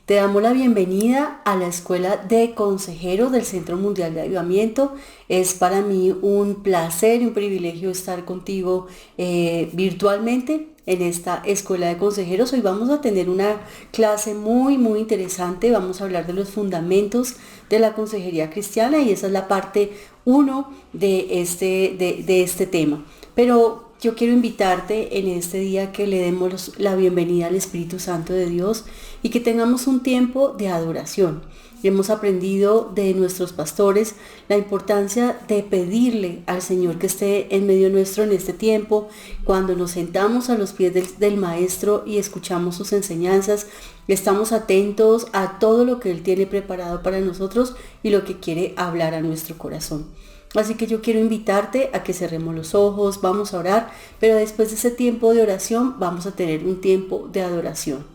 Te damos la bienvenida a la Escuela de Consejeros del Centro Mundial de Avivamiento. Es para mí un placer y un privilegio estar contigo virtualmente en esta Escuela de Consejeros. Hoy vamos a tener una clase muy interesante. Vamos a hablar de los fundamentos de la consejería cristiana y esa es la parte 1 de este tema. Pero yo quiero invitarte en este día que le demos la bienvenida al Espíritu Santo de Dios y que tengamos un tiempo de adoración. Hemos aprendido de nuestros pastores la importancia de pedirle al Señor que esté en medio nuestro en este tiempo, cuando nos sentamos a los pies del Maestro y escuchamos sus enseñanzas, estamos atentos a todo lo que Él tiene preparado para nosotros y lo que quiere hablar a nuestro corazón. Así que yo quiero invitarte a que cerremos los ojos, vamos a orar, pero después de ese tiempo de oración vamos a tener un tiempo de adoración.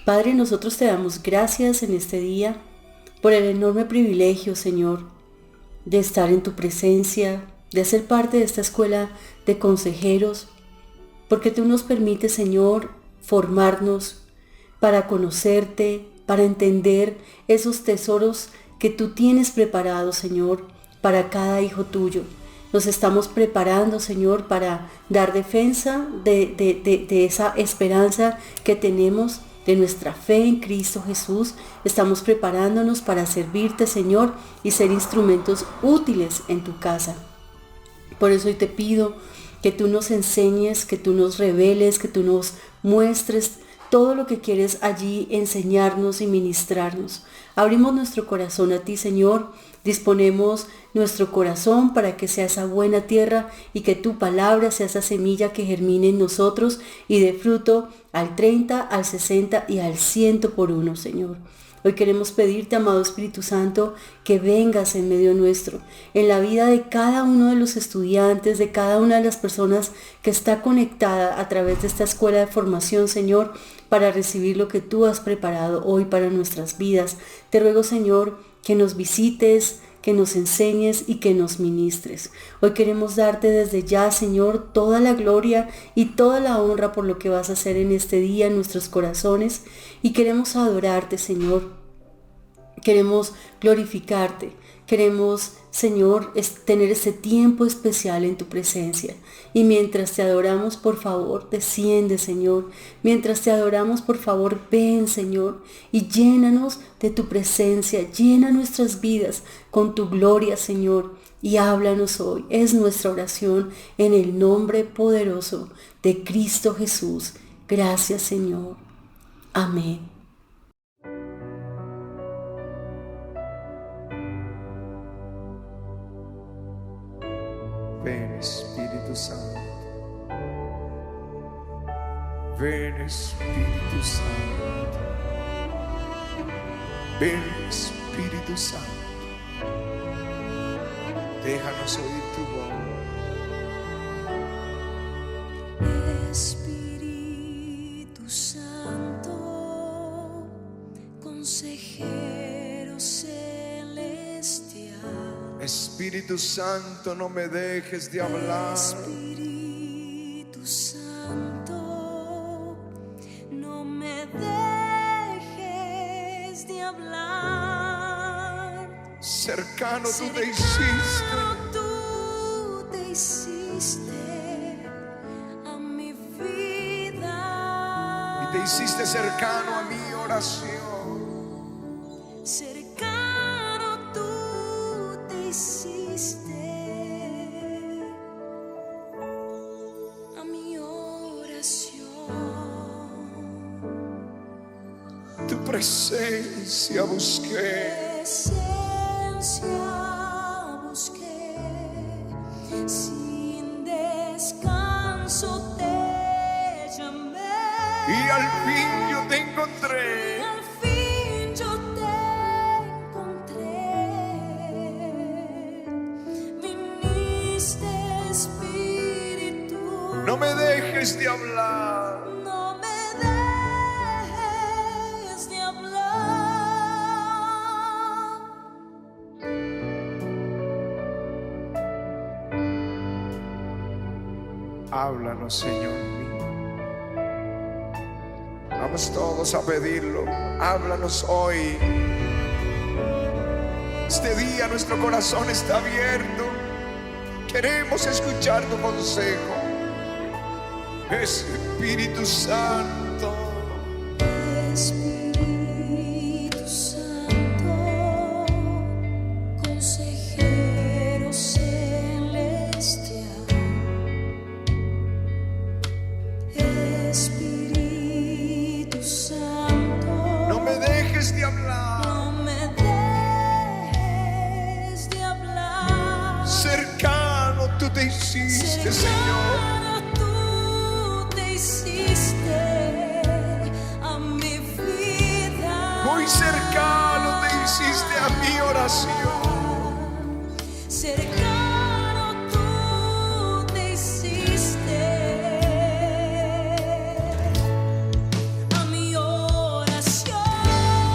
Padre, nosotros te damos gracias en este día por el enorme privilegio, Señor, de estar en tu presencia, de ser parte de esta escuela de consejeros, porque tú nos permites, Señor, formarnos para conocerte, para entender esos tesoros que tú tienes preparados, Señor, para cada hijo tuyo. Nos estamos preparando, Señor, para dar defensa de esa esperanza que tenemos, de nuestra fe en Cristo Jesús. Estamos preparándonos para servirte, Señor, y ser instrumentos útiles en tu casa. Por eso hoy te pido que tú nos enseñes, que tú nos reveles, que tú nos muestres todo lo que quieres allí enseñarnos y ministrarnos. Abrimos nuestro corazón a ti, Señor. Disponemos nuestro corazón para que sea esa buena tierra y que tu palabra sea esa semilla que germine en nosotros y dé fruto al 30, al 60 y al 100 por uno, Señor. Hoy queremos pedirte, amado Espíritu Santo, que vengas en medio nuestro, en la vida de cada uno de los estudiantes, de cada una de las personas que está conectada a través de esta escuela de formación, Señor, para recibir lo que tú has preparado hoy para nuestras vidas. Te ruego, Señor, que nos visites, que nos enseñes y que nos ministres. Hoy queremos darte desde ya, Señor, toda la gloria y toda la honra por lo que vas a hacer en este día en nuestros corazones y queremos adorarte, Señor. Queremos glorificarte. Queremos, Señor, tener ese tiempo especial en tu presencia. Y mientras te adoramos, por favor, desciende, Señor. Mientras te adoramos, por favor, ven, Señor, y llénanos de tu presencia. Llena nuestras vidas con tu gloria, Señor, y háblanos hoy. Es nuestra oración en el nombre poderoso de Cristo Jesús. Gracias, Señor. Amén. Ven Espíritu Santo, ven Espíritu Santo, ven Espíritu Santo, déjanos oír tu voz. Espíritu Santo, consejero celestial. Espíritu Santo, no me dejes de hablar. Espíritu Santo, no me dejes de hablar. Cercano tú te hiciste, Tú te hiciste a mi vida y te hiciste cercano a mi oración. cercano tú te hiciste a mi oración. Tu presencia busqué, Presencia busqué, sin descanso te llamé. y al fin yo te encontré. Al fin yo te encontré. Viniste, Espíritu. No me dejes de hablar. No me dejes de hablar. Háblanos, Señor mío. Vamos todos a pedirlo. Háblanos hoy. Este día nuestro corazón está abierto. Queremos escuchar tu consejo. Espíritu Santo. Espíritu Santo, consejero celestial. Espíritu Santo, No me dejes de hablar. no me dejes de hablar. Cercano tú te hiciste, Señor. Cercano tú te hiciste a mi vida. Muy cercano te hiciste a mi oración. Cercano tú te hiciste a mi oración.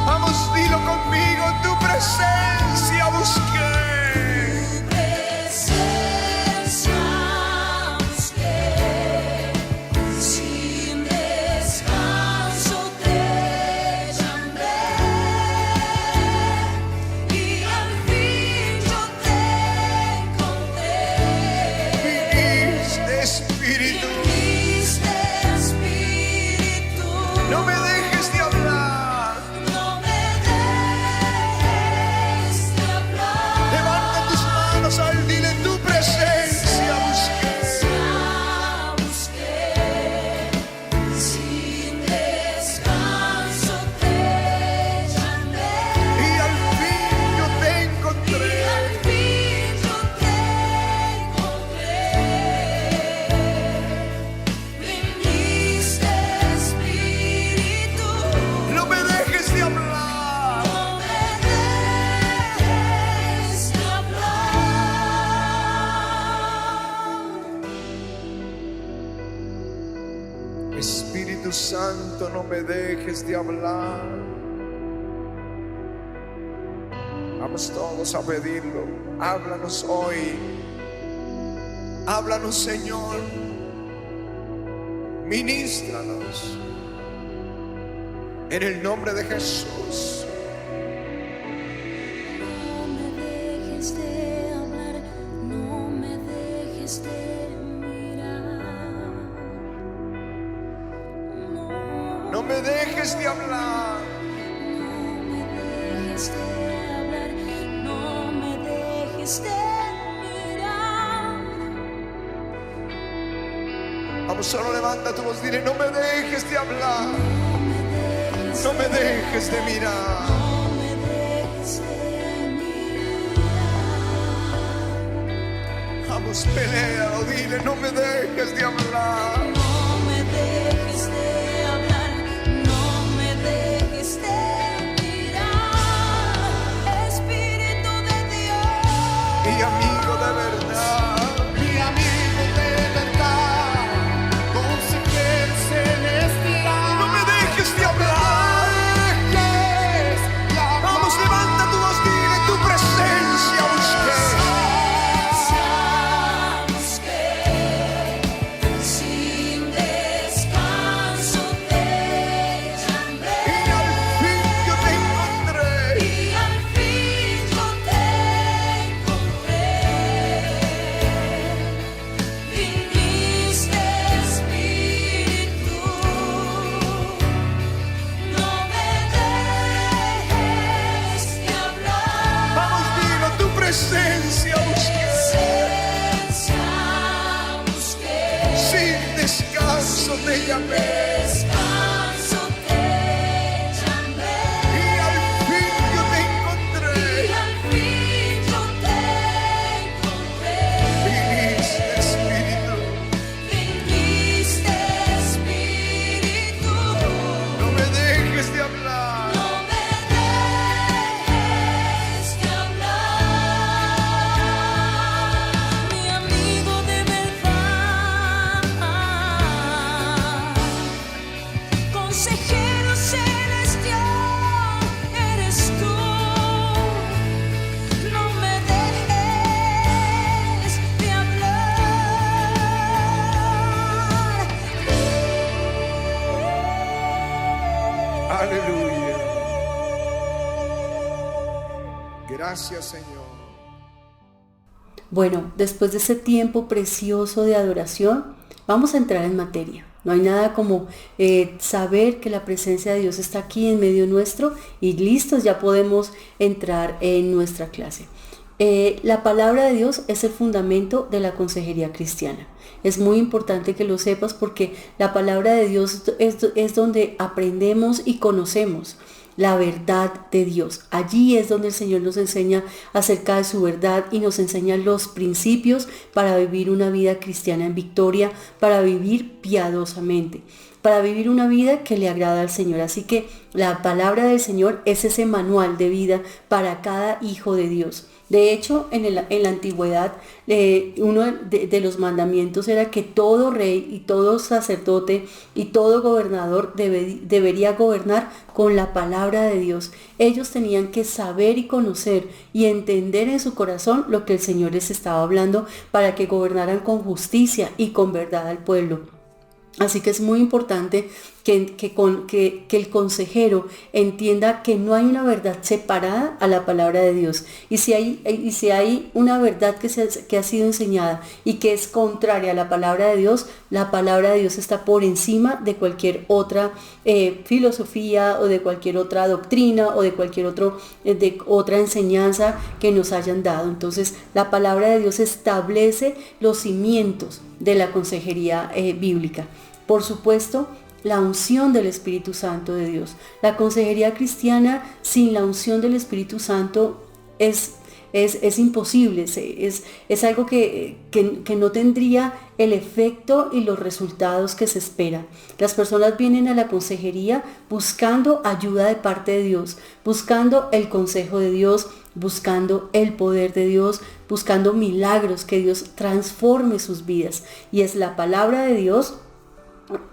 Vamos, dilo conmigo, tu presencia busqué. Presencia busqué, sin descanso te llamé, y al fin yo te encontré. Viniste, Espíritu. Viniste, Espíritu, No me dejes de hablar. no me dejes de hablar. Levanta tus manos al dile, tu presencia busqué. Busqué, sin descanso te llamé, Y al fin yo te y encontré. al fin yo te encontré. Viniste, Espíritu, No me dejes de hablar. no me dejes de hablar. Espíritu Santo, no me dejes de hablar. Vamos todos a pedirlo. Háblanos hoy. Háblanos, Señor. Ministranos. En el nombre de Jesús. No me dejes de hablar, no me dejes de mirar. No me dejes de hablar. No me dejes de hablar, no me dejes de mirar. Vamos, solo levanta tu voz. Dile, no me dejes de hablar. No me dejes de mirar. No me dejes de mirar. Vamos, pelea, dile, no me dejes de hablar. No me dejes de hablar, no me dejes de mirar. Espíritu de Dios, Mi amigo de verdad. Mi amigo de verdad, consejero celestial. No me dejes de hablar. Vamos, levanta tu voz, dile, tu presencia busqué. busqué, Aleluya. Gracias, Señor. Bueno, después de ese tiempo precioso de adoración, vamos a entrar en materia. No hay nada como saber que la presencia de Dios está aquí en medio nuestro y listos, ya podemos entrar en nuestra clase. La palabra de Dios es el fundamento de la consejería cristiana. Es muy importante que lo sepas porque la palabra de Dios es donde aprendemos y conocemos la verdad de Dios. Allí es donde el Señor nos enseña acerca de su verdad y nos enseña los principios para vivir una vida cristiana en victoria, para vivir piadosamente, para vivir una vida que le agrada al Señor. Así que la palabra del Señor es ese manual de vida para cada hijo de Dios. De hecho, en la antigüedad, uno de los mandamientos era que todo rey y todo sacerdote y todo gobernador debería gobernar con la palabra de Dios. Ellos tenían que saber y conocer y entender en su corazón lo que el Señor les estaba hablando para que gobernaran con justicia y con verdad al pueblo. Así que es muy importante que el consejero entienda que no hay una verdad separada a la palabra de Dios. Y si hay una verdad que ha sido enseñada y que es contraria a la palabra de Dios está por encima de cualquier otra filosofía o de cualquier otra doctrina o de cualquier otra enseñanza que nos hayan dado. Entonces, la palabra de Dios establece los cimientos de la consejería bíblica. Por supuesto, la unción del Espíritu Santo de Dios. La consejería cristiana sin la unción del Espíritu Santo es imposible, es algo que no tendría el efecto y los resultados que se esperan. Las personas vienen a la consejería buscando ayuda de parte de Dios, buscando el consejo de Dios, buscando el poder de Dios, buscando milagros, que Dios transforme sus vidas. Y es la palabra de Dios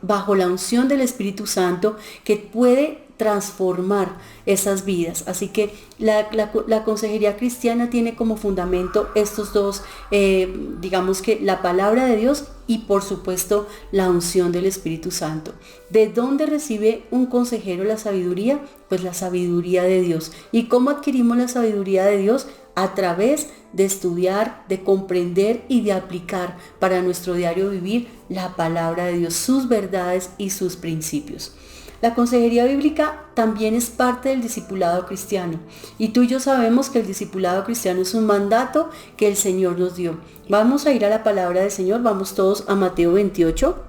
bajo la unción del Espíritu Santo que puede transformar esas vidas. Así que la consejería cristiana tiene como fundamento estos dos, digamos que la palabra de Dios y por supuesto la unción del Espíritu Santo. ¿De dónde recibe un consejero la sabiduría? Pues la sabiduría de Dios. ¿Y cómo adquirimos la sabiduría de Dios? A través de estudiar, de comprender y de aplicar para nuestro diario vivir la palabra de Dios, sus verdades y sus principios. La consejería bíblica también es parte del discipulado cristiano y tú y yo sabemos que el discipulado cristiano es un mandato que el Señor nos dio. Vamos a ir a la palabra del Señor, vamos todos a Mateo 28,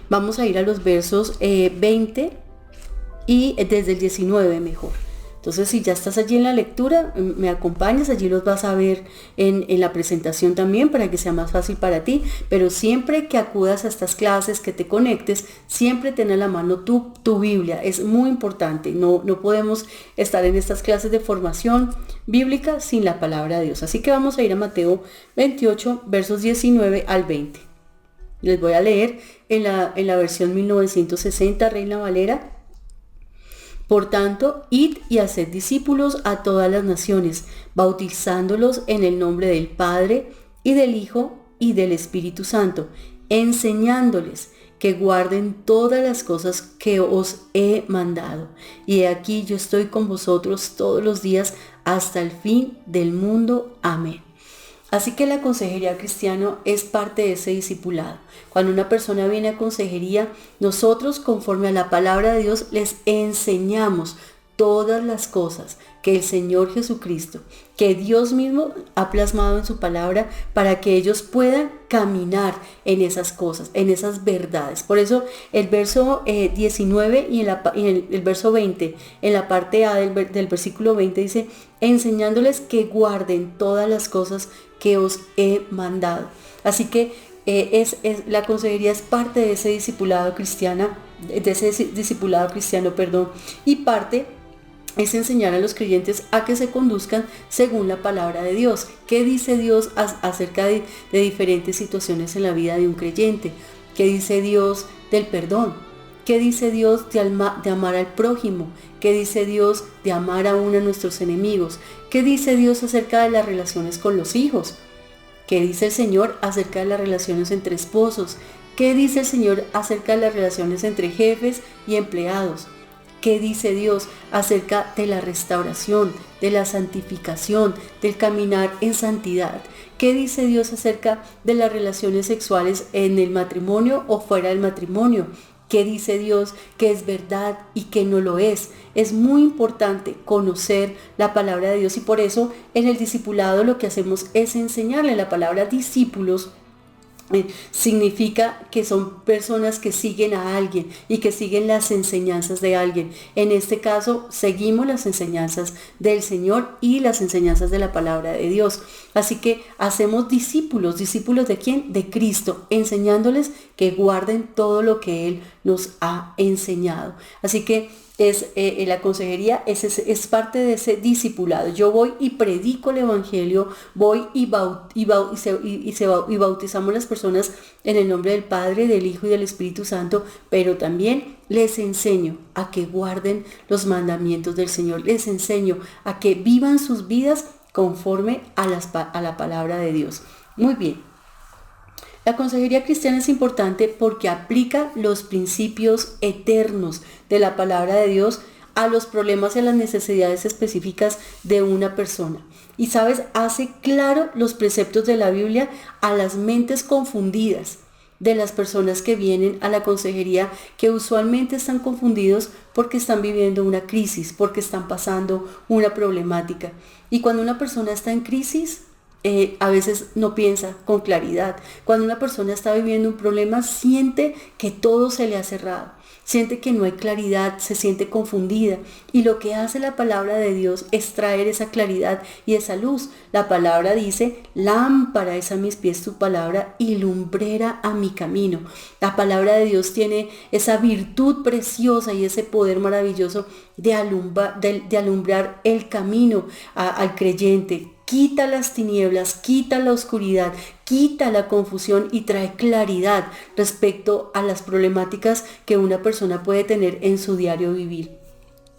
vamos a ir a los versos 20 y desde el 19 mejor. Entonces, si ya estás allí en la lectura, me acompañas, allí los vas a ver en la presentación también para que sea más fácil para ti, pero siempre que acudas a estas clases, que te conectes, siempre ten a la mano tu Biblia, es muy importante, no podemos estar en estas clases de formación bíblica sin la palabra de Dios. Así que vamos a ir a Mateo 28, versos 19 al 20. Les voy a leer en la versión 1960, Reina Valera. Por tanto, id y haced discípulos a todas las naciones, bautizándolos en el nombre del Padre, y del Hijo, y del Espíritu Santo, enseñándoles que guarden todas las cosas que os he mandado. Y he aquí yo estoy con vosotros todos los días hasta el fin del mundo. Amén. Así que la consejería cristiana es parte de ese discipulado. Cuando una persona viene a consejería, nosotros conforme a la palabra de Dios les enseñamos todas las cosas que el Señor Jesucristo, que Dios mismo ha plasmado en su palabra para que ellos puedan caminar en esas cosas, en esas verdades. Por eso el verso 19 y el verso 20, en la parte A del versículo 20 dice, enseñándoles que guarden todas las cosas que os he mandado. Así que la consejería es parte de ese discipulado cristiano, y parte es enseñar a los creyentes a que se conduzcan según la palabra de Dios. ¿Qué dice Dios acerca de diferentes situaciones en la vida de un creyente? ¿Qué dice Dios del perdón? ¿Qué dice Dios de amar al prójimo? ¿Qué dice Dios de amar aún a nuestros enemigos? ¿Qué dice Dios acerca de las relaciones con los hijos? ¿Qué dice el Señor acerca de las relaciones entre esposos? ¿Qué dice el Señor acerca de las relaciones entre jefes y empleados? ¿Qué dice Dios acerca de la restauración, de la santificación, del caminar en santidad? ¿Qué dice Dios acerca de las relaciones sexuales en el matrimonio o fuera del matrimonio? ¿Qué dice Dios que es verdad y que no lo es? Es muy importante conocer la palabra de Dios, y por eso en el discipulado lo que hacemos es enseñarle. La palabra discípulos significa que son personas que siguen a alguien y que siguen las enseñanzas de alguien. En este caso, seguimos las enseñanzas del Señor y las enseñanzas de la palabra de Dios. Así que hacemos discípulos. ¿Discípulos de quién? De Cristo, enseñándoles que guarden todo lo que Él nos ha enseñado. Así que la consejería es parte de ese discipulado. Yo voy y predico el evangelio, voy y bautizamos las personas en el nombre del Padre, del Hijo y del Espíritu Santo, pero también les enseño a que guarden los mandamientos del Señor, les enseño a que vivan sus vidas conforme a la palabra de Dios. Muy bien. La consejería cristiana es importante porque aplica los principios eternos de la palabra de Dios a los problemas y a las necesidades específicas de una persona. Y sabes, hace claro los preceptos de la Biblia a las mentes confundidas de las personas que vienen a la consejería, que usualmente están confundidos porque están viviendo una crisis, porque están pasando una problemática. Y cuando una persona está en crisis, a veces no piensa con claridad. Cuando una persona está viviendo un problema, siente que todo se le ha cerrado, siente que no hay claridad, se siente confundida. Y lo que hace la palabra de Dios es traer esa claridad y esa luz. La palabra dice: lámpara es a mis pies tu palabra y lumbrera a mi camino. La palabra de Dios tiene esa virtud preciosa y ese poder maravilloso de alumbrar el camino al creyente. Quita las tinieblas, quita la oscuridad, quita la confusión y trae claridad respecto a las problemáticas que una persona puede tener en su diario vivir.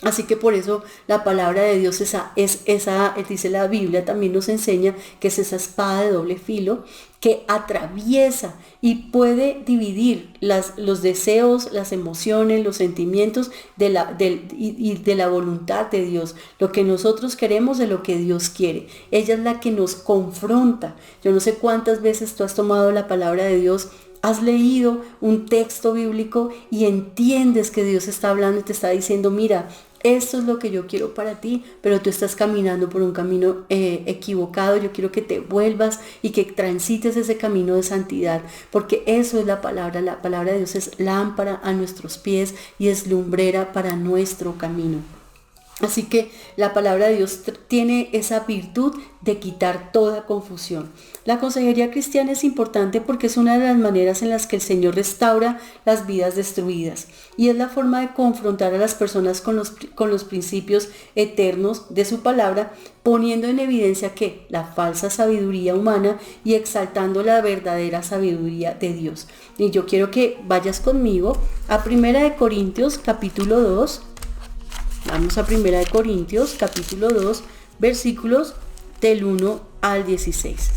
Así que por eso la palabra de Dios dice la Biblia, también nos enseña que es esa espada de doble filo que atraviesa y puede dividir los deseos, las emociones, los sentimientos de la voluntad de Dios. Lo que nosotros queremos de lo que Dios quiere. Ella es la que nos confronta. Yo no sé cuántas veces tú has tomado la palabra de Dios, has leído un texto bíblico y entiendes que Dios está hablando y te está diciendo: mira, esto es lo que yo quiero para ti, pero tú estás caminando por un camino equivocado. Yo quiero que te vuelvas y que transites ese camino de santidad, porque eso es la palabra. La palabra de Dios es lámpara a nuestros pies y es lumbrera para nuestro camino. Así que la palabra de Dios tiene esa virtud de quitar toda confusión. La consejería cristiana es importante porque es una de las maneras en las que el Señor restaura las vidas destruidas, y es la forma de confrontar a las personas con los principios eternos de su palabra, poniendo en evidencia que la falsa sabiduría humana y exaltando la verdadera sabiduría de Dios. Y yo quiero que vayas conmigo a 1 Corintios capítulo 2. Vamos a 1 Corintios capítulo 2, versículos del 1 al 16.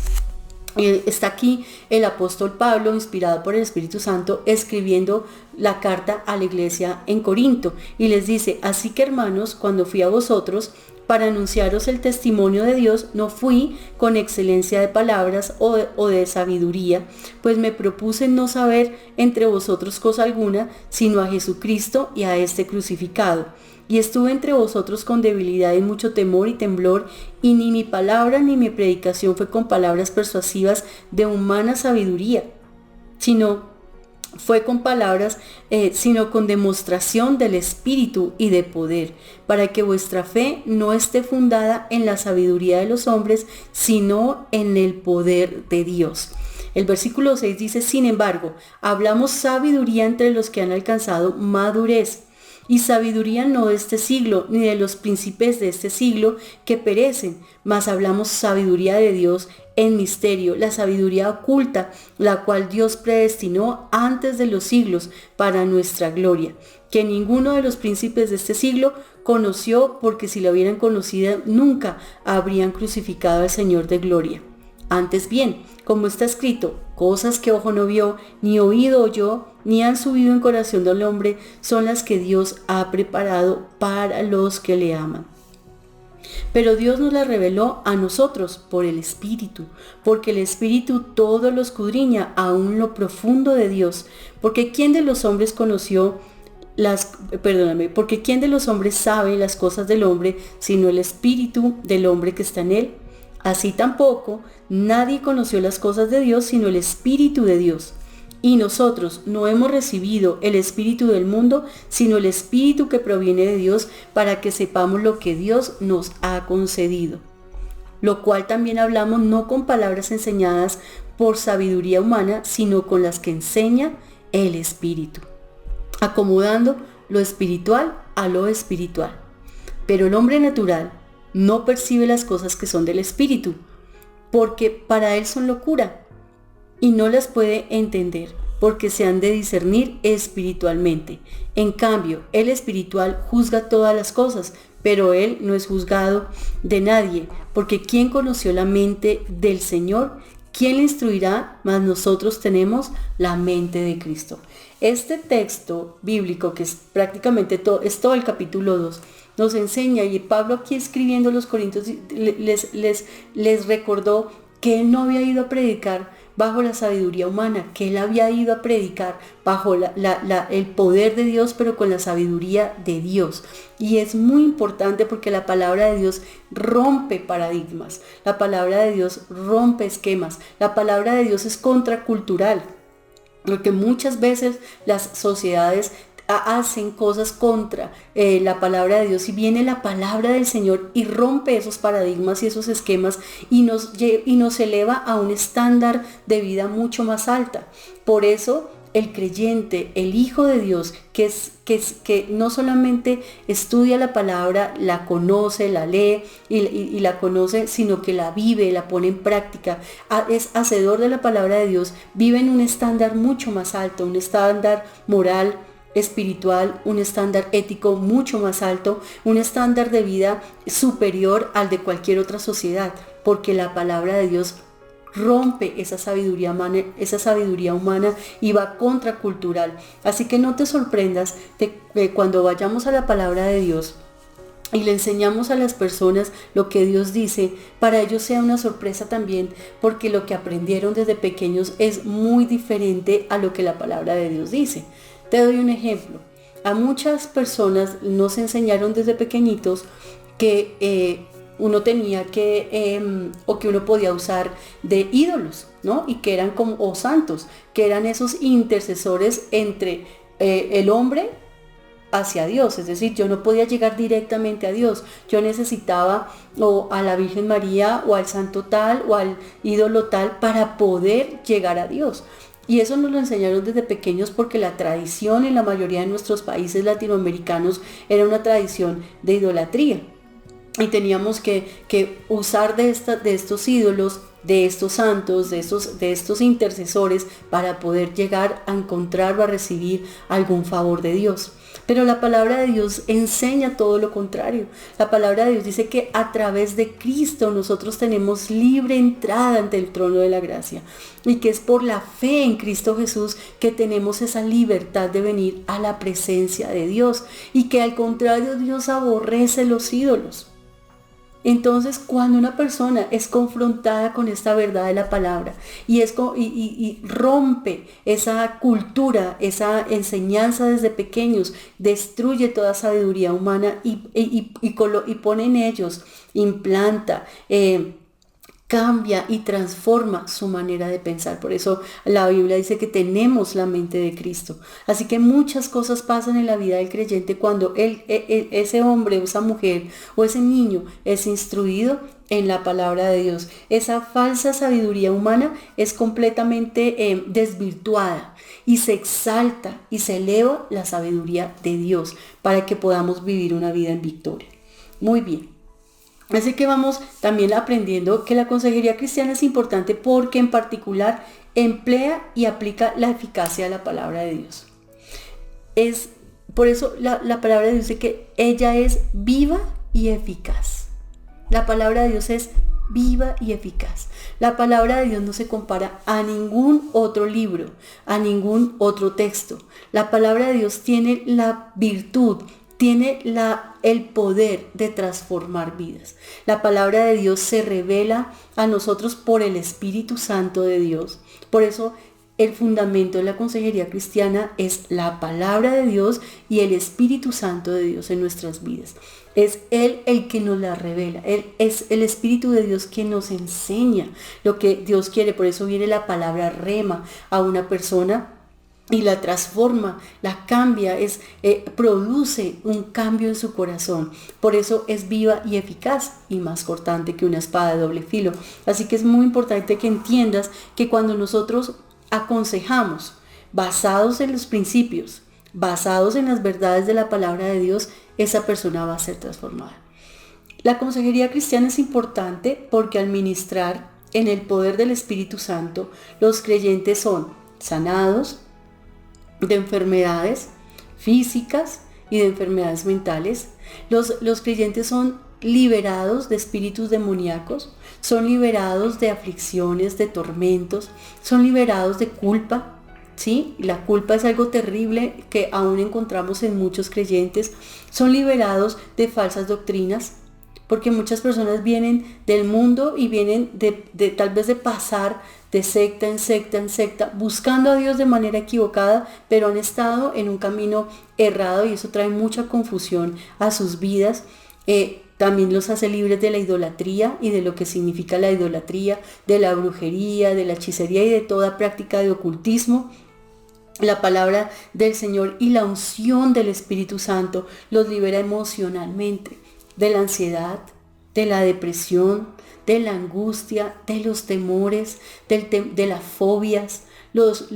Está aquí el apóstol Pablo, inspirado por el Espíritu Santo, escribiendo la carta a la iglesia en Corinto, y les dice: así que, hermanos, cuando fui a vosotros para anunciaros el testimonio de Dios, no fui con excelencia de palabras o de sabiduría, pues me propuse no saber entre vosotros cosa alguna, sino a Jesucristo y a este crucificado. Y estuve entre vosotros con debilidad y mucho temor y temblor, y ni mi palabra ni mi predicación fue con palabras persuasivas de humana sabiduría, sino fue con palabras, sino con demostración del Espíritu y de poder, para que vuestra fe no esté fundada en la sabiduría de los hombres, sino en el poder de Dios. El versículo 6 dice: sin embargo, hablamos sabiduría entre los que han alcanzado madurez, y sabiduría no de este siglo, ni de los príncipes de este siglo que perecen, mas hablamos sabiduría de Dios en misterio, la sabiduría oculta, la cual Dios predestinó antes de los siglos para nuestra gloria, que ninguno de los príncipes de este siglo conoció, porque si lo hubieran conocido nunca habrían crucificado al Señor de gloria. Antes bien, como está escrito: cosas que ojo no vio, ni oído oyó, ni han subido en corazón del hombre, son las que Dios ha preparado para los que le aman. Pero Dios nos la reveló a nosotros por el Espíritu, porque el Espíritu todo lo escudriña, aún lo profundo de Dios. Porque ¿quién de los hombres porque ¿quién de los hombres sabe las cosas del hombre, sino el Espíritu del hombre que está en él? Así tampoco nadie conoció las cosas de Dios, sino el Espíritu de Dios. Y nosotros no hemos recibido el espíritu del mundo, sino el Espíritu que proviene de Dios, para que sepamos lo que Dios nos ha concedido. Lo cual también hablamos no con palabras enseñadas por sabiduría humana, sino con las que enseña el Espíritu, acomodando lo espiritual a lo espiritual. Pero el hombre natural no percibe las cosas que son del Espíritu, porque para él son locura, y no las puede entender, porque se han de discernir espiritualmente. En cambio, el espiritual juzga todas las cosas, pero él no es juzgado de nadie, porque ¿quién conoció la mente del Señor? ¿Quién le instruirá? Mas nosotros tenemos la mente de Cristo. Este texto bíblico, que es prácticamente es todo el capítulo 2, nos enseña, y Pablo aquí escribiendo a los Corintios les recordó que él no había ido a predicar bajo la sabiduría humana, que él había ido a predicar bajo el poder de Dios, pero con la sabiduría de Dios. Y es muy importante porque la palabra de Dios rompe paradigmas, la palabra de Dios rompe esquemas, la palabra de Dios es contracultural, porque muchas veces las sociedades hacen cosas contra la palabra de Dios, y viene la palabra del Señor y rompe esos paradigmas y esos esquemas y nos eleva a un estándar de vida mucho más alta. Por eso el creyente, el Hijo de Dios, que no solamente estudia la palabra, la conoce, la lee y la conoce, sino que la vive, la pone en práctica, es hacedor de la palabra de Dios, vive en un estándar mucho más alto, un estándar moral, espiritual, un estándar ético mucho más alto, un estándar de vida superior al de cualquier otra sociedad, porque la palabra de Dios rompe esa sabiduría humana y va contracultural. Así que no te sorprendas de cuando vayamos a la palabra de Dios y le enseñamos a las personas lo que Dios dice, para ellos sea una sorpresa también, porque lo que aprendieron desde pequeños es muy diferente a lo que la palabra de Dios dice. Te doy un ejemplo. A muchas personas nos enseñaron desde pequeñitos que uno tenía o que uno podía usar de ídolos, ¿no? Y que eran como santos, que eran esos intercesores entre el hombre hacia Dios. Es decir, yo no podía llegar directamente a Dios, yo necesitaba o a la Virgen María o al santo tal o al ídolo tal para poder llegar a Dios. Y eso nos lo enseñaron desde pequeños, porque la tradición en la mayoría de nuestros países latinoamericanos era una tradición de idolatría. Y teníamos que usar de estos ídolos, de estos santos, de estos intercesores, para poder llegar a encontrar o a recibir algún favor de Dios. Pero la palabra de Dios enseña todo lo contrario. La palabra de Dios dice que a través de Cristo nosotros tenemos libre entrada ante el trono de la gracia, y que es por la fe en Cristo Jesús que tenemos esa libertad de venir a la presencia de Dios, y que al contrario Dios aborrece los ídolos. Entonces, cuando una persona es confrontada con esta verdad de la palabra y rompe esa cultura, esa enseñanza desde pequeños, destruye toda sabiduría humana y pone en ellos, implanta, cambia y transforma su manera de pensar. Por eso la Biblia dice que tenemos la mente de Cristo. Así que muchas cosas pasan en la vida del creyente cuando ese hombre o esa mujer o ese niño es instruido en la palabra de Dios. Esa falsa sabiduría humana es completamente desvirtuada, y se exalta y se eleva la sabiduría de Dios para que podamos vivir una vida en victoria. Muy bien. Así que vamos también aprendiendo que la consejería cristiana es importante porque en particular emplea y aplica la eficacia de la palabra de Dios. Por eso la palabra de Dios dice que ella es viva y eficaz. La palabra de Dios es viva y eficaz. La palabra de Dios no se compara a ningún otro libro, a ningún otro texto. La palabra de Dios tiene la virtud, tiene el poder de transformar vidas. La palabra de Dios se revela a nosotros por el Espíritu Santo de Dios. Por eso el fundamento de la consejería cristiana es la palabra de Dios y el Espíritu Santo de Dios en nuestras vidas. Es Él el que nos la revela. Es el Espíritu de Dios quien nos enseña lo que Dios quiere. Por eso viene la palabra rema a una persona y la transforma, la cambia, produce un cambio en su corazón. Por eso es viva y eficaz y más cortante que una espada de doble filo. Así que es muy importante que entiendas que cuando nosotros aconsejamos basados en los principios, basados en las verdades de la palabra de Dios, esa persona va a ser transformada. La consejería cristiana es importante porque al ministrar en el poder del Espíritu Santo, los creyentes son sanados de enfermedades físicas y de enfermedades mentales. Los creyentes son liberados de espíritus demoníacos, son liberados de aflicciones, de tormentos, son liberados de culpa, ¿sí? La culpa es algo terrible que aún encontramos en muchos creyentes. Son liberados de falsas doctrinas, porque muchas personas vienen del mundo y vienen de tal vez de pasar de secta en secta en secta, buscando a Dios de manera equivocada, pero han estado en un camino errado y eso trae mucha confusión a sus vidas. También los hace libres de la idolatría y de lo que significa la idolatría, de la brujería, de la hechicería y de toda práctica de ocultismo. La palabra del Señor y la unción del Espíritu Santo los libera emocionalmente de la ansiedad, de la depresión, de la angustia, de los temores, de las fobias. Los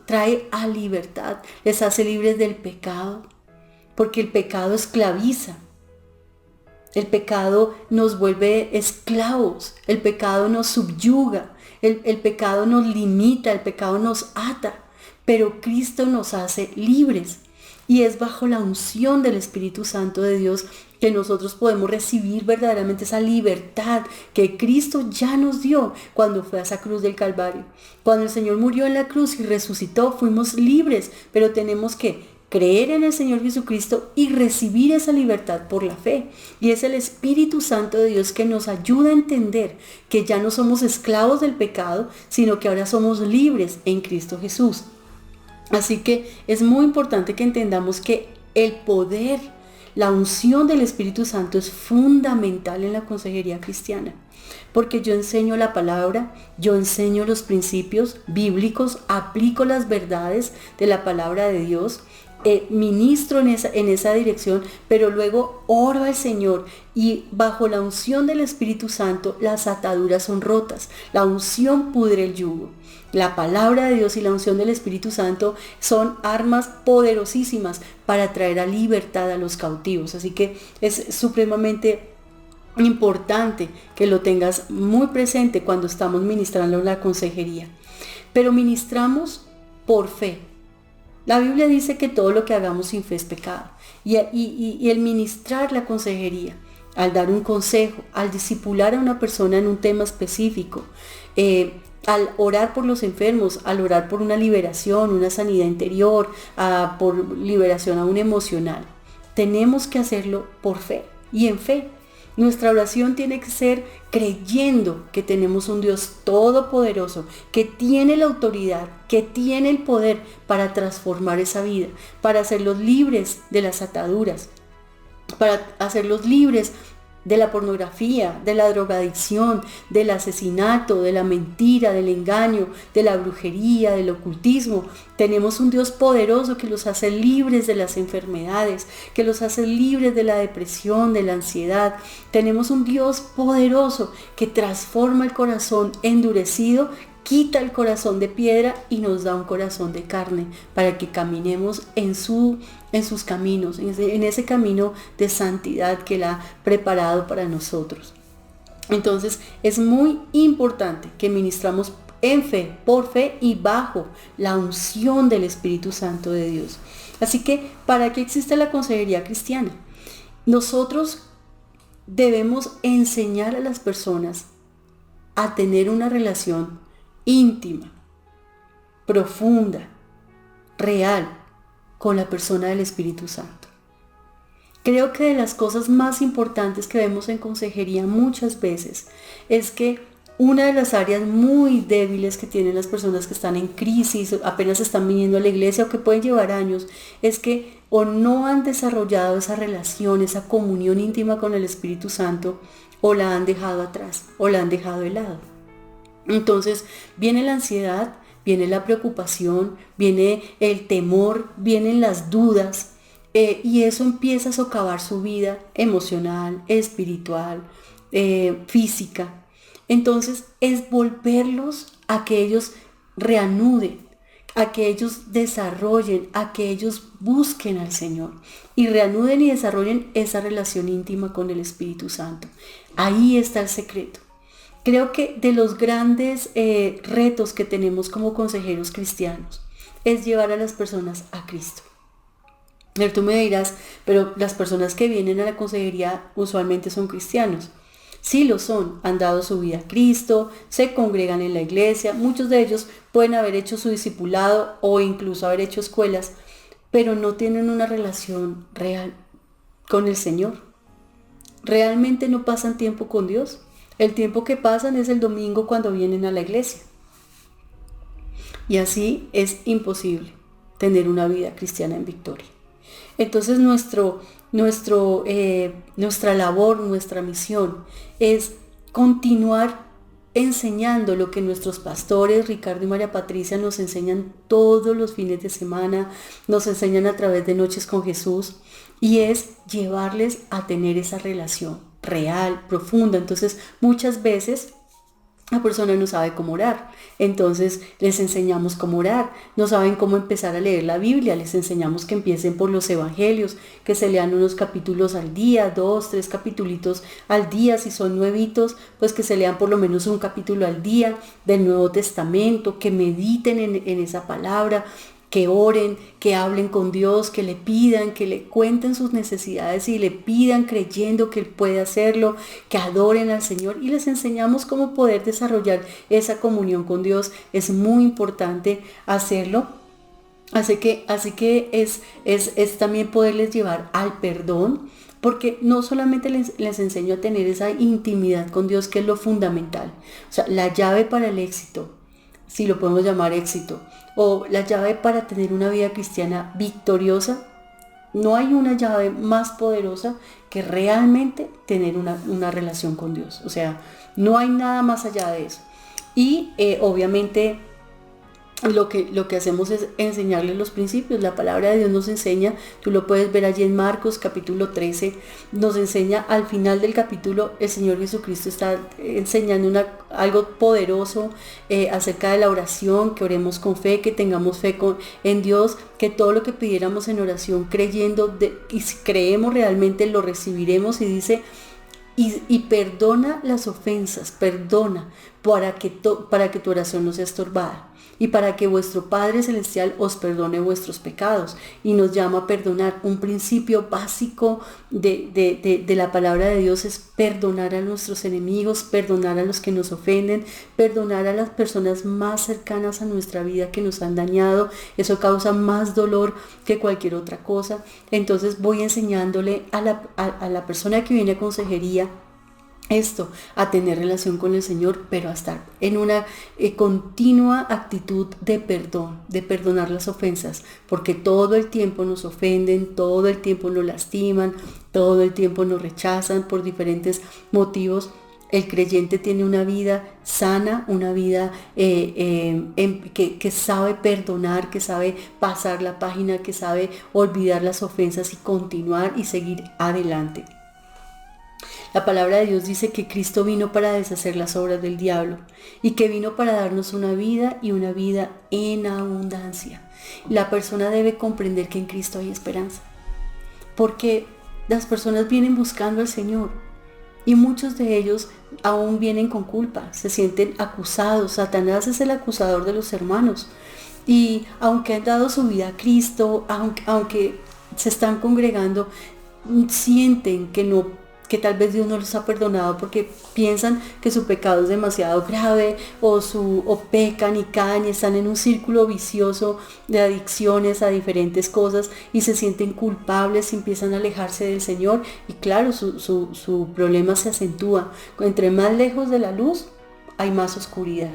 trae a libertad, les hace libres del pecado, porque el pecado esclaviza. El pecado nos vuelve esclavos, el pecado nos subyuga, el pecado nos limita, el pecado nos ata, pero Cristo nos hace libres. Y es bajo la unción del Espíritu Santo de Dios que nosotros podemos recibir verdaderamente esa libertad que Cristo ya nos dio cuando fue a esa cruz del Calvario. Cuando el Señor murió en la cruz y resucitó, fuimos libres, pero tenemos que creer en el Señor Jesucristo y recibir esa libertad por la fe. Y es el Espíritu Santo de Dios que nos ayuda a entender que ya no somos esclavos del pecado, sino que ahora somos libres en Cristo Jesús. Así que es muy importante que entendamos que el poder, la unción del Espíritu Santo es fundamental en la consejería cristiana. Porque yo enseño la palabra, yo enseño los principios bíblicos, aplico las verdades de la palabra de Dios, ministro en esa dirección, pero luego oro al Señor y bajo la unción del Espíritu Santo las ataduras son rotas, la unción pudre el yugo. La palabra de Dios y la unción del Espíritu Santo son armas poderosísimas para traer a libertad a los cautivos. Así que es supremamente importante que lo tengas muy presente cuando estamos ministrando la consejería. Pero ministramos por fe. La Biblia dice que todo lo que hagamos sin fe es pecado. Y el ministrar la consejería, al dar un consejo, al discipular a una persona en un tema específico, al orar por los enfermos, al orar por una liberación, una sanidad interior, por liberación aún emocional, tenemos que hacerlo por fe y en fe. Nuestra oración tiene que ser creyendo que tenemos un Dios todopoderoso, que tiene la autoridad, que tiene el poder para transformar esa vida, para hacerlos libres de las ataduras, para hacerlos libres de la pornografía, de la drogadicción, del asesinato, de la mentira, del engaño, de la brujería, del ocultismo. Tenemos un Dios poderoso que los hace libres de las enfermedades, que los hace libres de la depresión, de la ansiedad. Tenemos un Dios poderoso que transforma el corazón endurecido, quita el corazón de piedra y nos da un corazón de carne para que caminemos en sus caminos, en ese camino de santidad que Él ha preparado para nosotros. Entonces es muy importante que ministramos en fe, por fe y bajo la unción del Espíritu Santo de Dios. Así que, ¿para qué existe la consejería cristiana? Nosotros debemos enseñar a las personas a tener una relación íntima, profunda, real con la persona del Espíritu Santo. Creo que de las cosas más importantes que vemos en consejería muchas veces es que una de las áreas muy débiles que tienen las personas que están en crisis, apenas están viniendo a la iglesia o que pueden llevar años, es que o no han desarrollado esa relación, esa comunión íntima con el Espíritu Santo, o la han dejado atrás, o la han dejado de lado. Entonces viene la ansiedad, viene la preocupación, viene el temor, vienen las dudas, y eso empieza a socavar su vida emocional, espiritual, física. Entonces es volverlos a que ellos reanuden, a que ellos desarrollen, a que ellos busquen al Señor y reanuden y desarrollen esa relación íntima con el Espíritu Santo. Ahí está el secreto. Creo que de los grandes retos que tenemos como consejeros cristianos es llevar a las personas a Cristo. Y tú me dirás, pero las personas que vienen a la consejería usualmente son cristianos. Sí lo son, han dado su vida a Cristo, se congregan en la iglesia, muchos de ellos pueden haber hecho su discipulado o incluso haber hecho escuelas, pero no tienen una relación real con el Señor. Realmente no pasan tiempo con Dios. El tiempo que pasan es el domingo cuando vienen a la iglesia. Y así es imposible tener una vida cristiana en victoria. Entonces nuestra labor, nuestra misión es continuar enseñando lo que nuestros pastores Ricardo y María Patricia nos enseñan todos los fines de semana, nos enseñan a través de Noches con Jesús, y es llevarles a tener esa relación real, profunda. Entonces muchas veces la persona no sabe cómo orar, entonces les enseñamos cómo orar. No saben cómo empezar a leer la Biblia, les enseñamos que empiecen por los evangelios, que se lean unos capítulos al día, 2, 3 capítulos al día. Si son nuevitos, pues que se lean por lo menos un capítulo al día del Nuevo Testamento, que mediten en esa palabra, que oren, que hablen con Dios, que le pidan, que le cuenten sus necesidades y le pidan creyendo que Él puede hacerlo, que adoren al Señor, y les enseñamos cómo poder desarrollar esa comunión con Dios. Es muy importante hacerlo. Así que es también poderles llevar al perdón, porque no solamente les enseño a tener esa intimidad con Dios, que es lo fundamental, o sea, la llave para el éxito, si lo podemos llamar éxito, o la llave para tener una vida cristiana victoriosa. No hay una llave más poderosa que realmente tener una relación con Dios. O sea, no hay nada más allá de eso. Y obviamente lo que hacemos es enseñarles los principios. La palabra de Dios nos enseña, tú lo puedes ver allí en Marcos capítulo 13, nos enseña al final del capítulo, el Señor Jesucristo está enseñando algo poderoso acerca de la oración, que oremos con fe, que tengamos fe en Dios, que todo lo que pidiéramos en oración creyendo, y si creemos realmente lo recibiremos, y dice, y perdona las ofensas, perdona para que tu oración no sea estorbada, y para que vuestro Padre Celestial os perdone vuestros pecados. Y nos llama a perdonar. Un principio básico de la palabra de Dios es perdonar a nuestros enemigos, perdonar a los que nos ofenden, perdonar a las personas más cercanas a nuestra vida que nos han dañado. Eso causa más dolor que cualquier otra cosa. Entonces voy enseñándole a la persona que viene a consejería esto, a tener relación con el Señor, pero a estar en una continua actitud de perdón, de perdonar las ofensas, porque todo el tiempo nos ofenden, todo el tiempo nos lastiman, todo el tiempo nos rechazan por diferentes motivos. El creyente tiene una vida sana, una vida que sabe perdonar, que sabe pasar la página, que sabe olvidar las ofensas y continuar y seguir adelante. La palabra de Dios dice que Cristo vino para deshacer las obras del diablo y que vino para darnos una vida, y una vida en abundancia. La persona debe comprender que en Cristo hay esperanza, porque las personas vienen buscando al Señor y muchos de ellos aún vienen con culpa, se sienten acusados. Satanás es el acusador de los hermanos, y aunque han dado su vida a Cristo, aunque se están congregando, sienten que que tal vez Dios no los ha perdonado porque piensan que su pecado es demasiado grave o pecan y caen y están en un círculo vicioso de adicciones a diferentes cosas y se sienten culpables y empiezan a alejarse del Señor y claro, su problema se acentúa. Entre más lejos de la luz hay más oscuridad.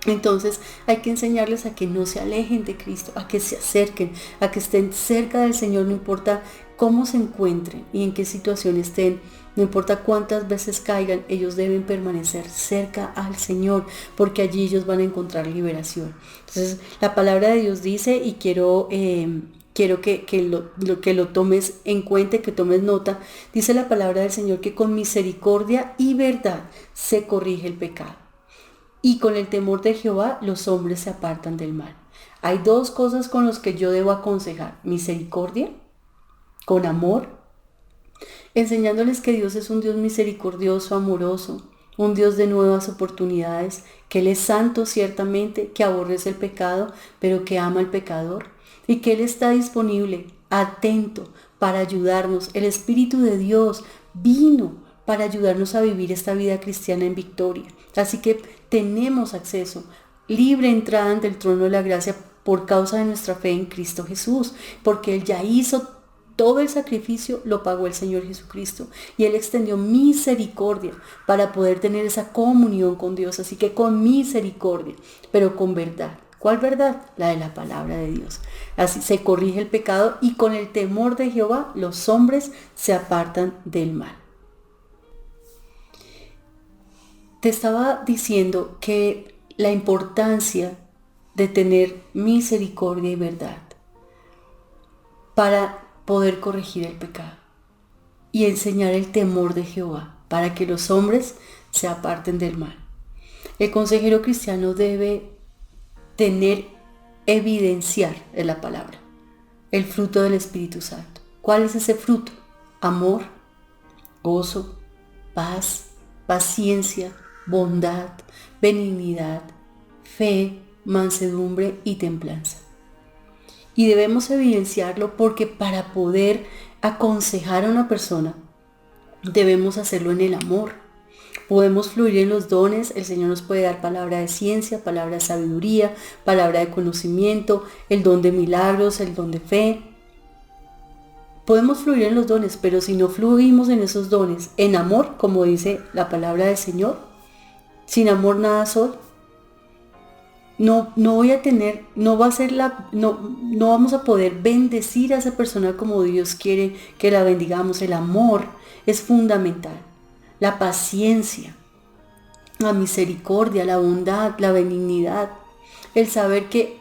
Entonces hay que enseñarles a que no se alejen de Cristo, a que se acerquen, a que estén cerca del Señor, no importa cómo se encuentren y en qué situación estén, no importa cuántas veces caigan, ellos deben permanecer cerca al Señor, porque allí ellos van a encontrar liberación. Entonces la palabra de Dios dice, y quiero que lo tomes en cuenta, que tomes nota, dice la palabra del Señor que con misericordia y verdad se corrige el pecado. Y con el temor de Jehová los hombres se apartan del mal. Hay dos cosas con las que yo debo aconsejar: misericordia, con amor, enseñándoles que Dios es un Dios misericordioso, amoroso, un Dios de nuevas oportunidades, que Él es santo ciertamente, que aborrece el pecado, pero que ama al pecador, y que Él está disponible, atento, para ayudarnos. El Espíritu de Dios vino para ayudarnos a vivir esta vida cristiana en victoria. Así que tenemos acceso, libre entrada ante el trono de la gracia por causa de nuestra fe en Cristo Jesús, porque Él ya hizo todo el sacrificio, lo pagó el Señor Jesucristo, y Él extendió misericordia para poder tener esa comunión con Dios. Así que con misericordia, pero con verdad. ¿Cuál verdad? La de la palabra de Dios. Así se corrige el pecado, y con el temor de Jehová los hombres se apartan del mal. Te estaba diciendo que la importancia de tener misericordia y verdad para poder corregir el pecado y enseñar el temor de Jehová para que los hombres se aparten del mal. El consejero cristiano debe evidenciar en la palabra el fruto del Espíritu Santo. ¿Cuál es ese fruto? Amor, gozo, paz, paciencia, bondad, benignidad, fe, mansedumbre y templanza. Y debemos evidenciarlo porque para poder aconsejar a una persona debemos hacerlo en el amor. Podemos fluir en los dones. El Señor nos puede dar palabra de ciencia, palabra de sabiduría, palabra de conocimiento, el don de milagros, el don de fe. Podemos fluir en los dones, pero si no fluimos en esos dones en amor, como dice la palabra del Señor, sin amor nada soy. No vamos a poder bendecir a esa persona como Dios quiere que la bendigamos. El amor es fundamental. La paciencia, la misericordia, la bondad, la benignidad. El saber que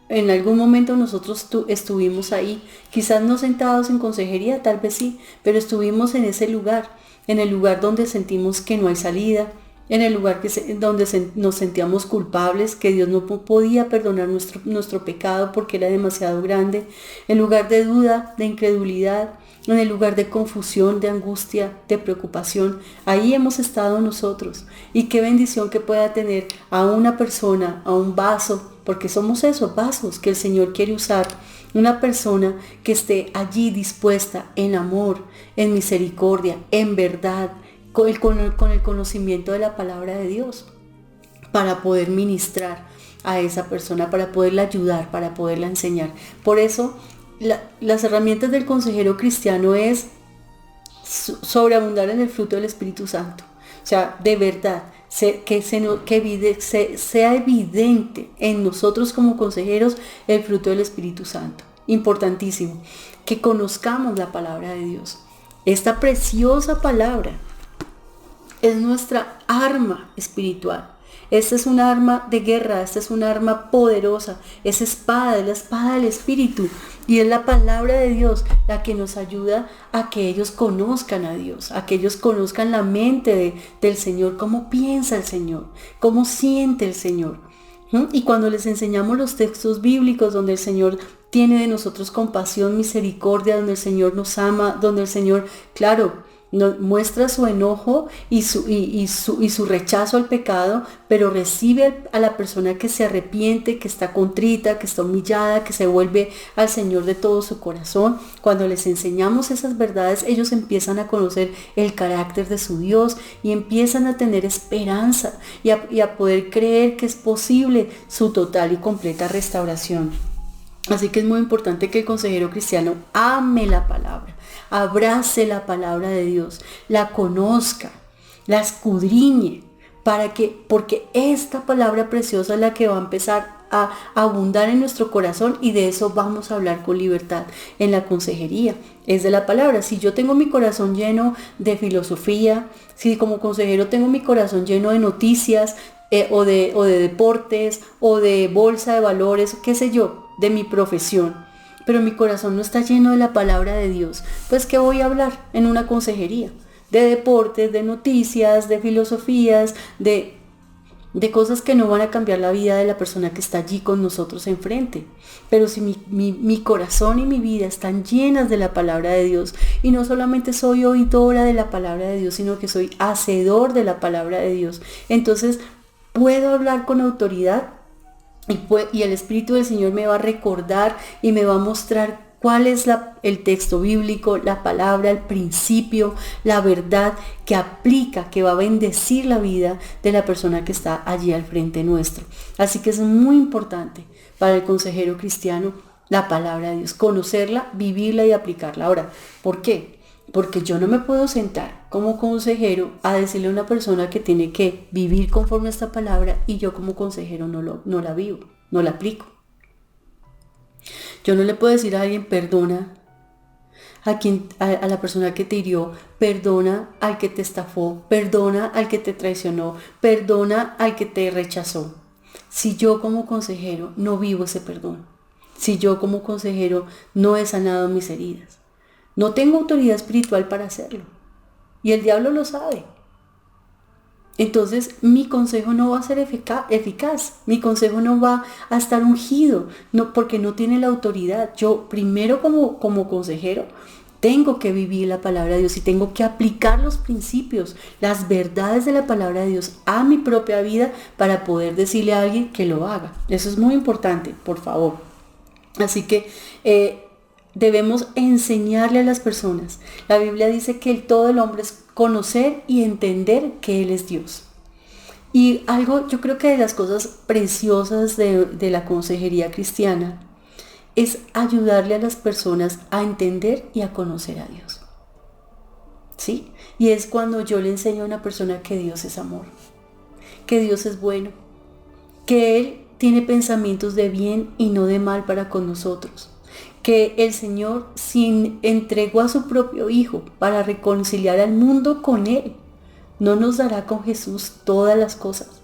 en algún momento nosotros estuvimos ahí, quizás no sentados en consejería, tal vez sí, pero estuvimos en ese lugar, en el lugar donde sentimos que no hay salida, en el lugar donde nos sentíamos culpables, que Dios no podía perdonar nuestro pecado porque era demasiado grande, en lugar de duda, de incredulidad, en el lugar de confusión, de angustia, de preocupación. Ahí hemos estado nosotros. Y qué bendición que pueda tener a una persona, a un vaso, porque somos esos vasos que el Señor quiere usar, una persona que esté allí dispuesta en amor, en misericordia, en verdad, con el conocimiento de la palabra de Dios, para poder ministrar a esa persona, para poderla ayudar, para poderla enseñar. Por eso las herramientas del consejero cristiano es sobreabundar en el fruto del Espíritu Santo. O sea, de verdad, que sea evidente en nosotros como consejeros el fruto del Espíritu Santo. Importantísimo, que conozcamos la palabra de Dios. Esta preciosa palabra es nuestra arma espiritual. Esta es una arma de guerra, esta es una arma poderosa, es la espada del Espíritu, y es la palabra de Dios la que nos ayuda a que ellos conozcan a Dios, a que ellos conozcan la mente del Señor, cómo piensa el Señor, cómo siente el Señor. Y cuando les enseñamos los textos bíblicos donde el Señor tiene de nosotros compasión, misericordia, donde el Señor nos ama, donde el Señor, claro, muestra su enojo y su rechazo al pecado, pero recibe a la persona que se arrepiente, que está contrita, que está humillada, que se vuelve al Señor de todo su corazón. Cuando les enseñamos esas verdades, ellos empiezan a conocer el carácter de su Dios y empiezan a tener esperanza y a poder creer que es posible su total y completa restauración. Así que es muy importante que el consejero cristiano ame la palabra, abrace la palabra de Dios, la conozca, la escudriñe, porque esta palabra preciosa es la que va a empezar a abundar en nuestro corazón, y de eso vamos a hablar con libertad en la consejería. Es de la palabra. Si yo tengo mi corazón lleno de filosofía, si como consejero tengo mi corazón lleno de noticias, o de deportes, o de bolsa de valores, qué sé yo, de mi profesión, pero mi corazón no está lleno de la palabra de Dios, pues ¿qué voy a hablar en una consejería? De deportes, de noticias, de filosofías, de cosas que no van a cambiar la vida de la persona que está allí con nosotros enfrente. Pero si mi corazón y mi vida están llenas de la palabra de Dios, y no solamente soy oidora de la palabra de Dios, sino que soy hacedor de la palabra de Dios, entonces puedo hablar con autoridad, y el Espíritu del Señor me va a recordar y me va a mostrar cuál es el texto bíblico, la palabra, el principio, la verdad que aplica, que va a bendecir la vida de la persona que está allí al frente nuestro. Así que es muy importante para el consejero cristiano la palabra de Dios, conocerla, vivirla y aplicarla. Ahora, ¿por qué? Porque yo no me puedo sentar como consejero a decirle a una persona que tiene que vivir conforme a esta palabra, y yo como consejero no la vivo, no la aplico. Yo no le puedo decir a alguien: perdona a la persona que te hirió, perdona al que te estafó, perdona al que te traicionó, perdona al que te rechazó, si yo como consejero no vivo ese perdón, si yo como consejero no he sanado mis heridas. No tengo autoridad espiritual para hacerlo, y el diablo lo sabe. Entonces mi consejo no va a ser eficaz, mi consejo no va a estar ungido, porque no tiene la autoridad. Yo primero como consejero tengo que vivir la palabra de Dios, y tengo que aplicar los principios, las verdades de la palabra de Dios a mi propia vida para poder decirle a alguien que lo haga. Eso es muy importante, por favor. Así que debemos enseñarle a las personas. La Biblia dice que todo el hombre es conocer y entender que Él es Dios. Y yo creo que de las cosas preciosas de la consejería cristiana es ayudarle a las personas a entender y a conocer a Dios. ¿Sí? Y es cuando yo le enseño a una persona que Dios es amor, que Dios es bueno, que Él tiene pensamientos de bien y no de mal para con nosotros, que el Señor entregó a su propio Hijo para reconciliar al mundo con Él. ¿No nos dará con Jesús todas las cosas?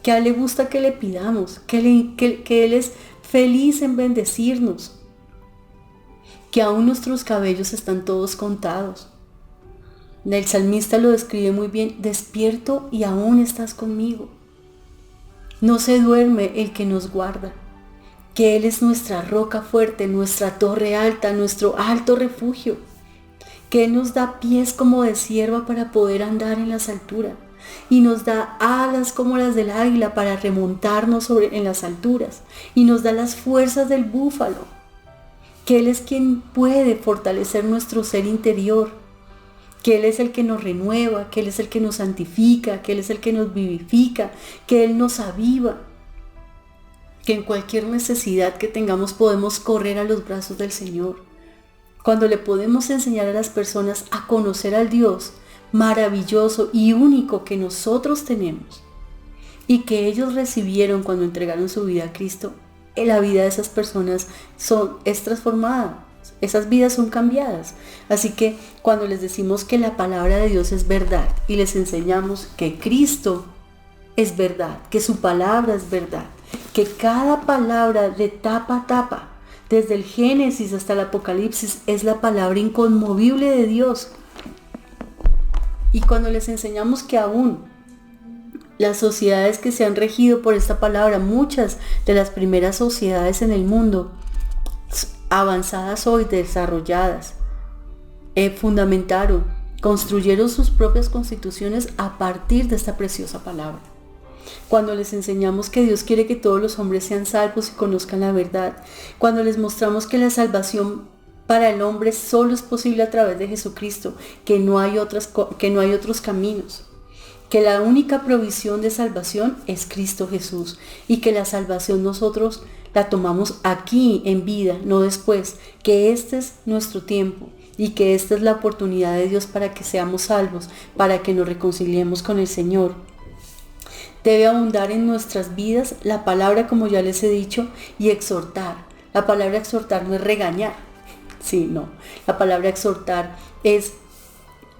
Que a Él le gusta que le pidamos, que Él es feliz en bendecirnos, que aún nuestros cabellos están todos contados. El salmista lo describe muy bien: despierto y aún estás conmigo. No se duerme el que nos guarda, que Él es nuestra roca fuerte, nuestra torre alta, nuestro alto refugio, que Él nos da pies como de cierva para poder andar en las alturas, y nos da alas como las del águila para remontarnos en las alturas, y nos da las fuerzas del búfalo, que Él es quien puede fortalecer nuestro ser interior, que Él es el que nos renueva, que Él es el que nos santifica, que Él es el que nos vivifica, que Él nos aviva, que en cualquier necesidad que tengamos podemos correr a los brazos del Señor. Cuando le podemos enseñar a las personas a conocer al Dios maravilloso y único que nosotros tenemos, y que ellos recibieron cuando entregaron su vida a Cristo, la vida de esas personas es transformada, esas vidas son cambiadas. Así que cuando les decimos que la palabra de Dios es verdad, y les enseñamos que Cristo es verdad, que su palabra es verdad, que cada palabra de tapa a tapa, desde el Génesis hasta el Apocalipsis, es la palabra inconmovible de Dios. Y cuando les enseñamos que aún las sociedades que se han regido por esta palabra, muchas de las primeras sociedades en el mundo, avanzadas hoy, desarrolladas, fundamentaron construyeron sus propias constituciones a partir de esta preciosa palabra. Cuando les enseñamos que Dios quiere que todos los hombres sean salvos y conozcan la verdad, cuando les mostramos que la salvación para el hombre solo es posible a través de Jesucristo, que no hay otros caminos, que la única provisión de salvación es Cristo Jesús y que la salvación nosotros la tomamos aquí en vida, no después, que este es nuestro tiempo y que esta es la oportunidad de Dios para que seamos salvos, para que nos reconciliemos con el Señor. Debe abundar en nuestras vidas la palabra, como ya les he dicho, y exhortar. La palabra exhortar no es regañar. Sí, no. La palabra exhortar es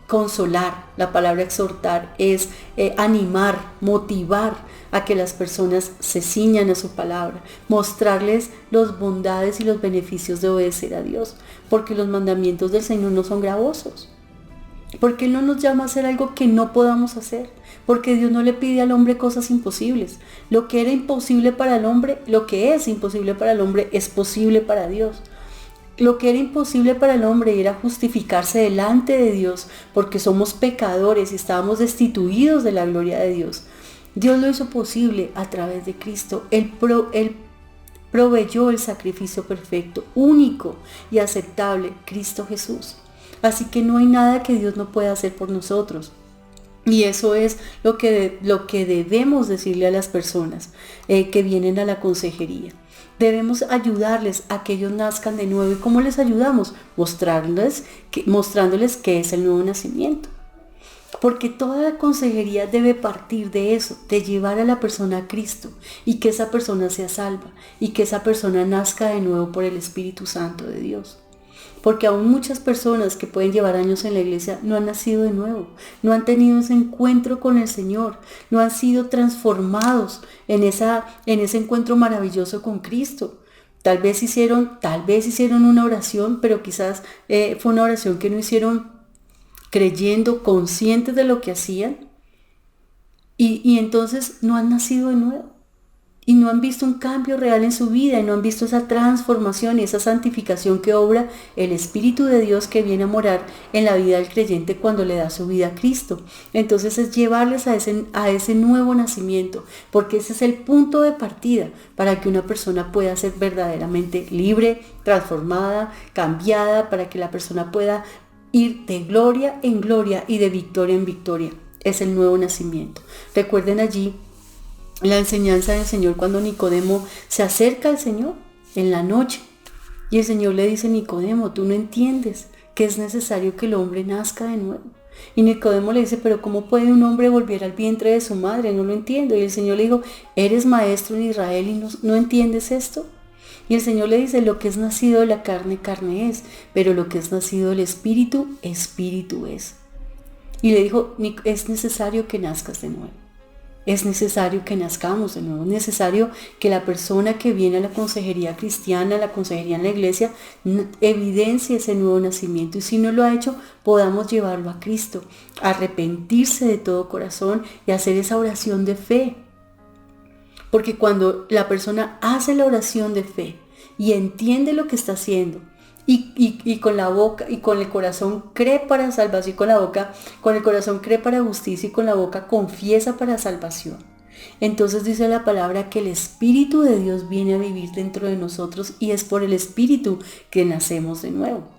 consolar. La palabra exhortar es animar, motivar a que las personas se ciñan a su palabra, mostrarles las bondades y los beneficios de obedecer a Dios, porque los mandamientos del Señor no son gravosos. Porque Él no nos llama a hacer algo que no podamos hacer. Porque Dios no le pide al hombre cosas imposibles. Lo que era imposible para el hombre, lo que es imposible para el hombre, es posible para Dios. Lo que era imposible para el hombre era justificarse delante de Dios, porque somos pecadores y estábamos destituidos de la gloria de Dios. Dios lo hizo posible a través de Cristo. Él proveyó el sacrificio perfecto, único y aceptable, Cristo Jesús. Así que no hay nada que Dios no pueda hacer por nosotros. Y eso es lo que debemos decirle a las personas que vienen a la consejería. Debemos ayudarles a que ellos nazcan de nuevo. ¿Y cómo les ayudamos? Mostrándoles qué es el nuevo nacimiento. Porque toda la consejería debe partir de eso, de llevar a la persona a Cristo y que esa persona sea salva y que esa persona nazca de nuevo por el Espíritu Santo de Dios. Porque aún muchas personas que pueden llevar años en la iglesia no han nacido de nuevo, no han tenido ese encuentro con el Señor, no han sido transformados en ese encuentro maravilloso con Cristo. Tal vez hicieron una oración, pero quizás fue una oración que no hicieron creyendo, conscientes de lo que hacían, y entonces no han nacido de nuevo. Y no han visto un cambio real en su vida, y no han visto esa transformación y esa santificación que obra el Espíritu de Dios que viene a morar en la vida del creyente cuando le da su vida a Cristo. Entonces es llevarles a ese nuevo nacimiento, porque ese es el punto de partida para que una persona pueda ser verdaderamente libre, transformada, cambiada, para que la persona pueda ir de gloria en gloria y de victoria en victoria. Es el nuevo nacimiento. Recuerden allí la enseñanza del Señor cuando Nicodemo se acerca al Señor en la noche y el Señor le dice: Nicodemo, tú no entiendes que es necesario que el hombre nazca de nuevo. Y Nicodemo le dice: pero ¿cómo puede un hombre volver al vientre de su madre? No lo entiendo. Y el Señor le dijo: eres maestro en Israel y no entiendes esto. Y el Señor le dice: lo que es nacido de la carne, carne es, pero lo que es nacido del Espíritu, Espíritu es. Y le dijo: es necesario que nazcas de nuevo. Es necesario que nazcamos de nuevo, es necesario que la persona que viene a la consejería cristiana, a la consejería en la iglesia, evidencie ese nuevo nacimiento. Y si no lo ha hecho, podamos llevarlo a Cristo, arrepentirse de todo corazón y hacer esa oración de fe. Porque cuando la persona hace la oración de fe y entiende lo que está haciendo, y con la boca y con el corazón cree para salvación, con el corazón cree para justicia y con la boca confiesa para salvación, entonces dice la palabra que el Espíritu de Dios viene a vivir dentro de nosotros y es por el Espíritu que nacemos de nuevo.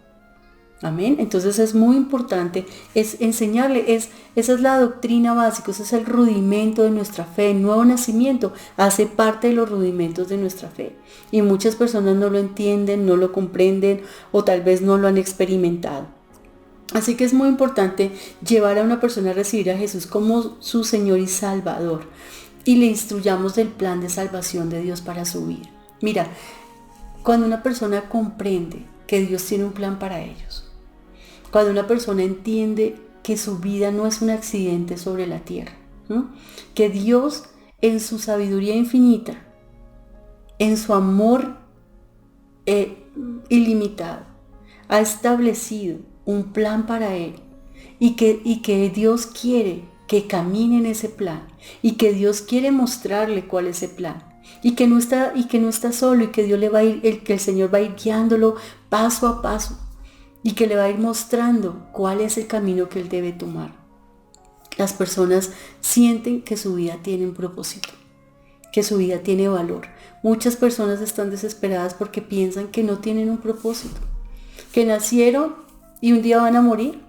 Amén. Entonces es muy importante enseñarle, esa es la doctrina básica, ese es el rudimento de nuestra fe. El nuevo nacimiento hace parte de los rudimentos de nuestra fe. Y muchas personas no lo entienden, no lo comprenden o tal vez no lo han experimentado. Así que es muy importante llevar a una persona a recibir a Jesús como su Señor y Salvador. Y le instruyamos del plan de salvación de Dios para su vida. Mira, cuando una persona comprende que Dios tiene un plan para ellos, cuando una persona entiende que su vida no es un accidente sobre la tierra, que Dios en su sabiduría infinita, en su amor ilimitado, ha establecido un plan para él y que Dios quiere que camine en ese plan y que Dios quiere mostrarle cuál es ese plan. Y que no está solo y que Dios que el Señor va a ir guiándolo paso a paso. y que le va a ir mostrando cuál es el camino que él debe tomar. Las personas sienten que su vida tiene un propósito, que su vida tiene valor. Muchas personas están desesperadas porque piensan que no tienen un propósito, que nacieron y un día van a morir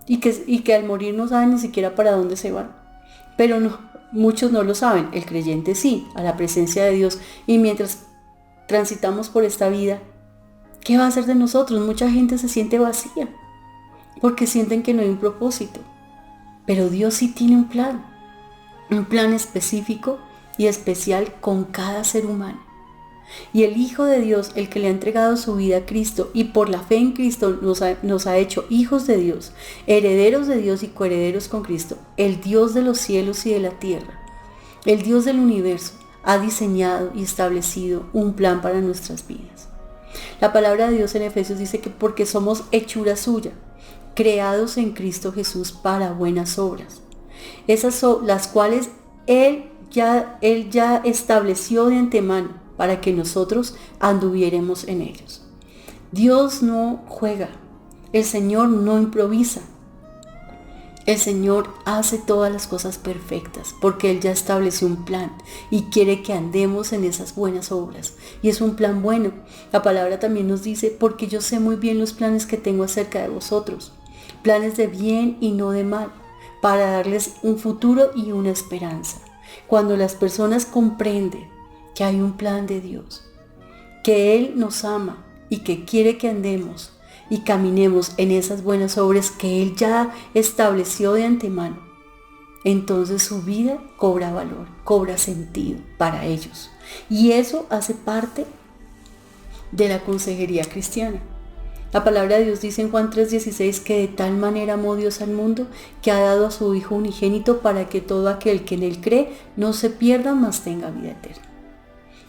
y que al morir no saben ni siquiera para dónde se van. Pero no, muchos no lo saben. El creyente sí, a la presencia de Dios. Y mientras transitamos por esta vida, ¿qué va a hacer de nosotros? Mucha gente se siente vacía porque sienten que no hay un propósito. Pero Dios sí tiene un plan específico y especial con cada ser humano. Y el Hijo de Dios, el que le ha entregado su vida a Cristo y por la fe en Cristo nos ha hecho hijos de Dios, herederos de Dios y coherederos con Cristo, el Dios de los cielos y de la tierra, el Dios del universo, ha diseñado y establecido un plan para nuestras vidas. La palabra de Dios en Efesios dice que porque somos hechura suya, creados en Cristo Jesús para buenas obras. Esas son las cuales Él ya estableció de antemano para que nosotros anduviéramos en ellos. Dios no juega, el Señor no improvisa. El Señor hace todas las cosas perfectas porque Él ya estableció un plan y quiere que andemos en esas buenas obras. Y es un plan bueno. La palabra también nos dice, porque yo sé muy bien los planes que tengo acerca de vosotros, planes de bien y no de mal, para darles un futuro y una esperanza. Cuando las personas comprenden que hay un plan de Dios, que Él nos ama y que quiere que andemos y caminemos en esas buenas obras que Él ya estableció de antemano, entonces su vida cobra valor, cobra sentido para ellos. Y eso hace parte de la consejería cristiana. La palabra de Dios dice en Juan 3:16 que de tal manera amó Dios al mundo que ha dado a su Hijo unigénito para que todo aquel que en Él cree no se pierda, mas tenga vida eterna.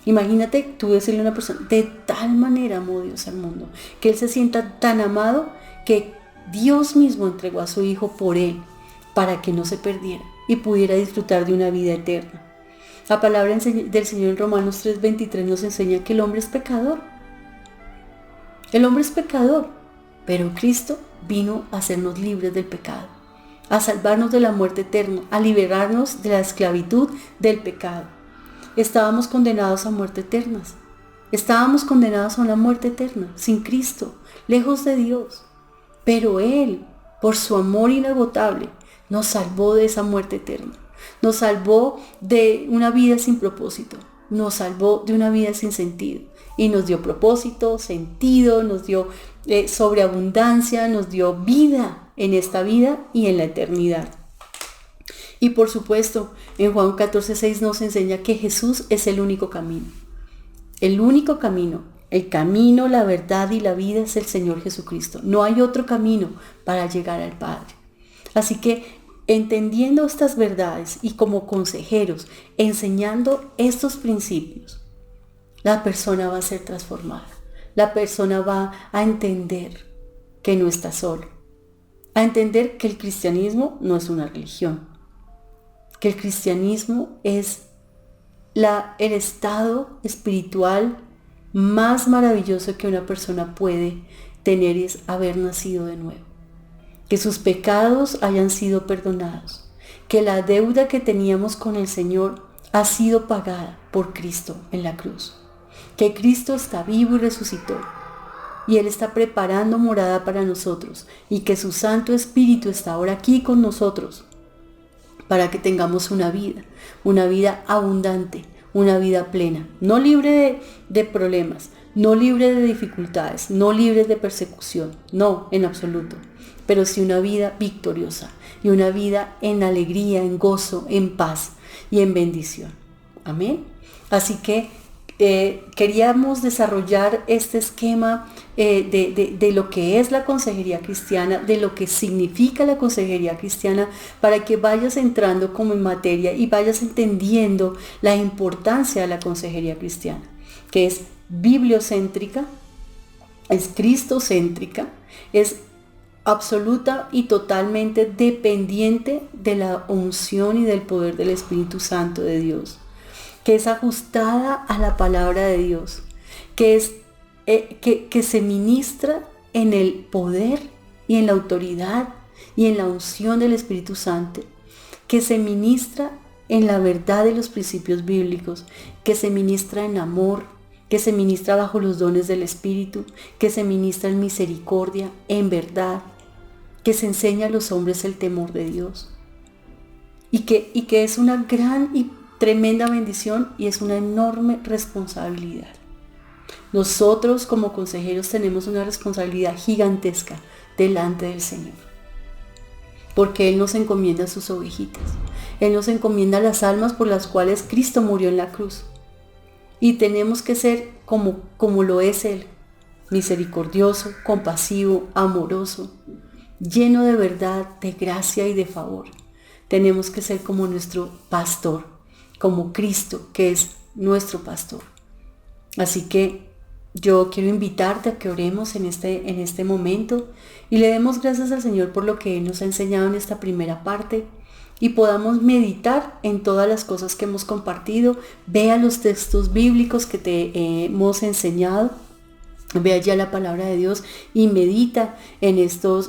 Imagínate tú decirle a una persona, de tal manera amó Dios al mundo, que Él se sienta tan amado que Dios mismo entregó a su Hijo por Él, para que no se perdiera y pudiera disfrutar de una vida eterna. La palabra del Señor en Romanos 3:23 nos enseña que el hombre es pecador. El hombre es pecador, pero Cristo vino a hacernos libres del pecado, a salvarnos de la muerte eterna, a liberarnos de la esclavitud del pecado. Estábamos condenados a muerte eterna. Estábamos condenados a una muerte eterna, sin Cristo, lejos de Dios. Pero Él, por su amor inagotable, nos salvó de esa muerte eterna. Nos salvó de una vida sin propósito. Nos salvó de una vida sin sentido. Y nos dio propósito, sentido, nos dio sobreabundancia, nos dio vida en esta vida y en la eternidad. Y por supuesto, en Juan 14:6 nos enseña que Jesús es el único camino. El único camino, el camino, la verdad y la vida es el Señor Jesucristo. No hay otro camino para llegar al Padre. Así que, entendiendo estas verdades y como consejeros, enseñando estos principios, la persona va a ser transformada. La persona va a entender que no está solo. A entender que el cristianismo no es una religión. Que el cristianismo es el estado espiritual más maravilloso que una persona puede tener, es haber nacido de nuevo. Que sus pecados hayan sido perdonados. Que la deuda que teníamos con el Señor ha sido pagada por Cristo en la cruz. Que Cristo está vivo y resucitó. Y Él está preparando morada para nosotros. Y que su Santo Espíritu está ahora aquí con nosotros para que tengamos una vida abundante, una vida plena, no libre de problemas, no libre de dificultades, no libre de persecución, no, en absoluto, pero sí una vida victoriosa y una vida en alegría, en gozo, en paz y en bendición. Amén. Así que queríamos desarrollar este esquema de lo que es la consejería cristiana, de lo que significa la consejería cristiana, para que vayas entrando como en materia y vayas entendiendo la importancia de la consejería cristiana, que es bibliocéntrica, es cristocéntrica, es absoluta y totalmente dependiente de la unción y del poder del Espíritu Santo de Dios, que es ajustada a la palabra de Dios, que se ministra en el poder y en la autoridad y en la unción del Espíritu Santo, que se ministra en la verdad de los principios bíblicos, que se ministra en amor, que se ministra bajo los dones del Espíritu, que se ministra en misericordia, en verdad, que se enseña a los hombres el temor de Dios. Y que es una gran y tremenda bendición y es una enorme responsabilidad. Nosotros como consejeros tenemos una responsabilidad gigantesca delante del Señor, porque Él nos encomienda sus ovejitas. Él nos encomienda las almas por las cuales Cristo murió en la cruz. Y tenemos que ser como lo es Él, misericordioso, compasivo, amoroso, lleno de verdad, de gracia y de favor. Tenemos que ser como nuestro pastor, como Cristo, que es nuestro pastor. Así que yo quiero invitarte a que oremos en este momento y le demos gracias al Señor por lo que Él nos ha enseñado en esta primera parte y podamos meditar en todas las cosas que hemos compartido. Vea los textos bíblicos que te hemos enseñado. Ve allá la palabra de Dios y medita en estos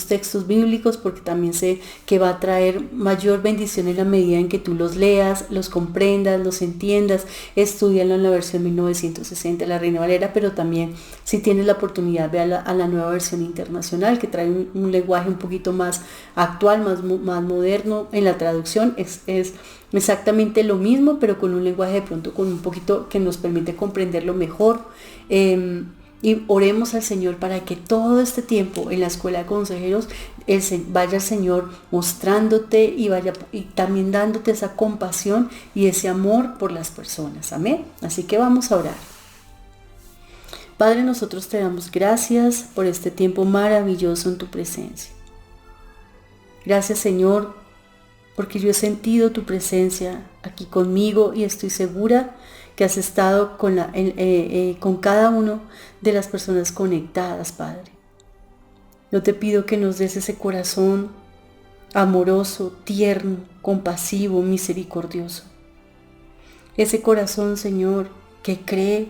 textos bíblicos, porque también sé que va a traer mayor bendición en la medida en que tú los leas, los comprendas, los entiendas. Estúdialo en la versión 1960, la Reina Valera, pero también si tienes la oportunidad ve a la nueva versión internacional, que trae un lenguaje un poquito más actual, más moderno. En la traducción es exactamente lo mismo, pero con un lenguaje de pronto con un poquito que nos permite comprenderlo mejor. Y oremos al Señor para que todo este tiempo en la escuela de consejeros vaya el Señor mostrándote y también dándote esa compasión y ese amor por las personas. Amén. Así que vamos a orar. Padre, nosotros te damos gracias por este tiempo maravilloso en tu presencia. Gracias, Señor, porque yo he sentido tu presencia aquí conmigo y estoy segura que has estado con cada uno de las personas conectadas, Padre. Yo te pido que nos des ese corazón amoroso, tierno, compasivo, misericordioso. Ese corazón, Señor, que cree,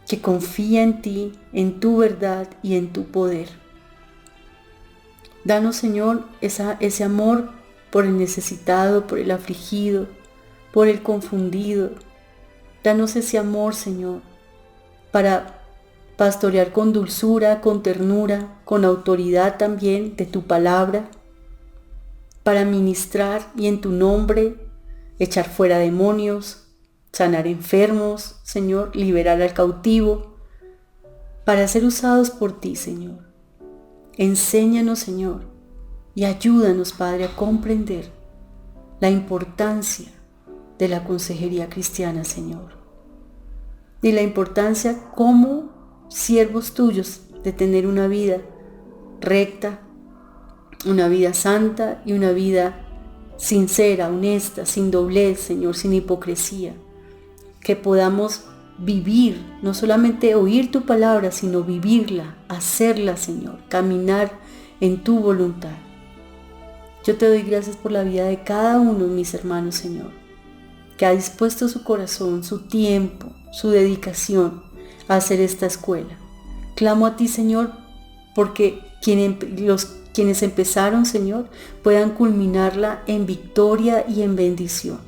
que confía en ti, en tu verdad y en tu poder. Danos, Señor, ese amor por el necesitado, por el afligido, por el confundido. Danos ese amor, Señor, para pastorear con dulzura, con ternura, con autoridad también de tu palabra, para ministrar y en tu nombre echar fuera demonios, sanar enfermos, Señor, liberar al cautivo, para ser usados por ti, Señor. Enséñanos, Señor, y ayúdanos, Padre, a comprender la importancia de la consejería cristiana, Señor, y la importancia como siervos tuyos de tener una vida recta, una vida santa y una vida sincera, honesta, sin doblez, Señor, sin hipocresía. Que podamos vivir, no solamente oír tu palabra, sino vivirla, hacerla, Señor, caminar en tu voluntad. Yo te doy gracias por la vida de cada uno de mis hermanos, Señor, que ha dispuesto su corazón, su tiempo, su dedicación a hacer esta escuela. Clamo a ti, Señor, porque quienes empezaron, Señor, puedan culminarla en victoria y en bendición.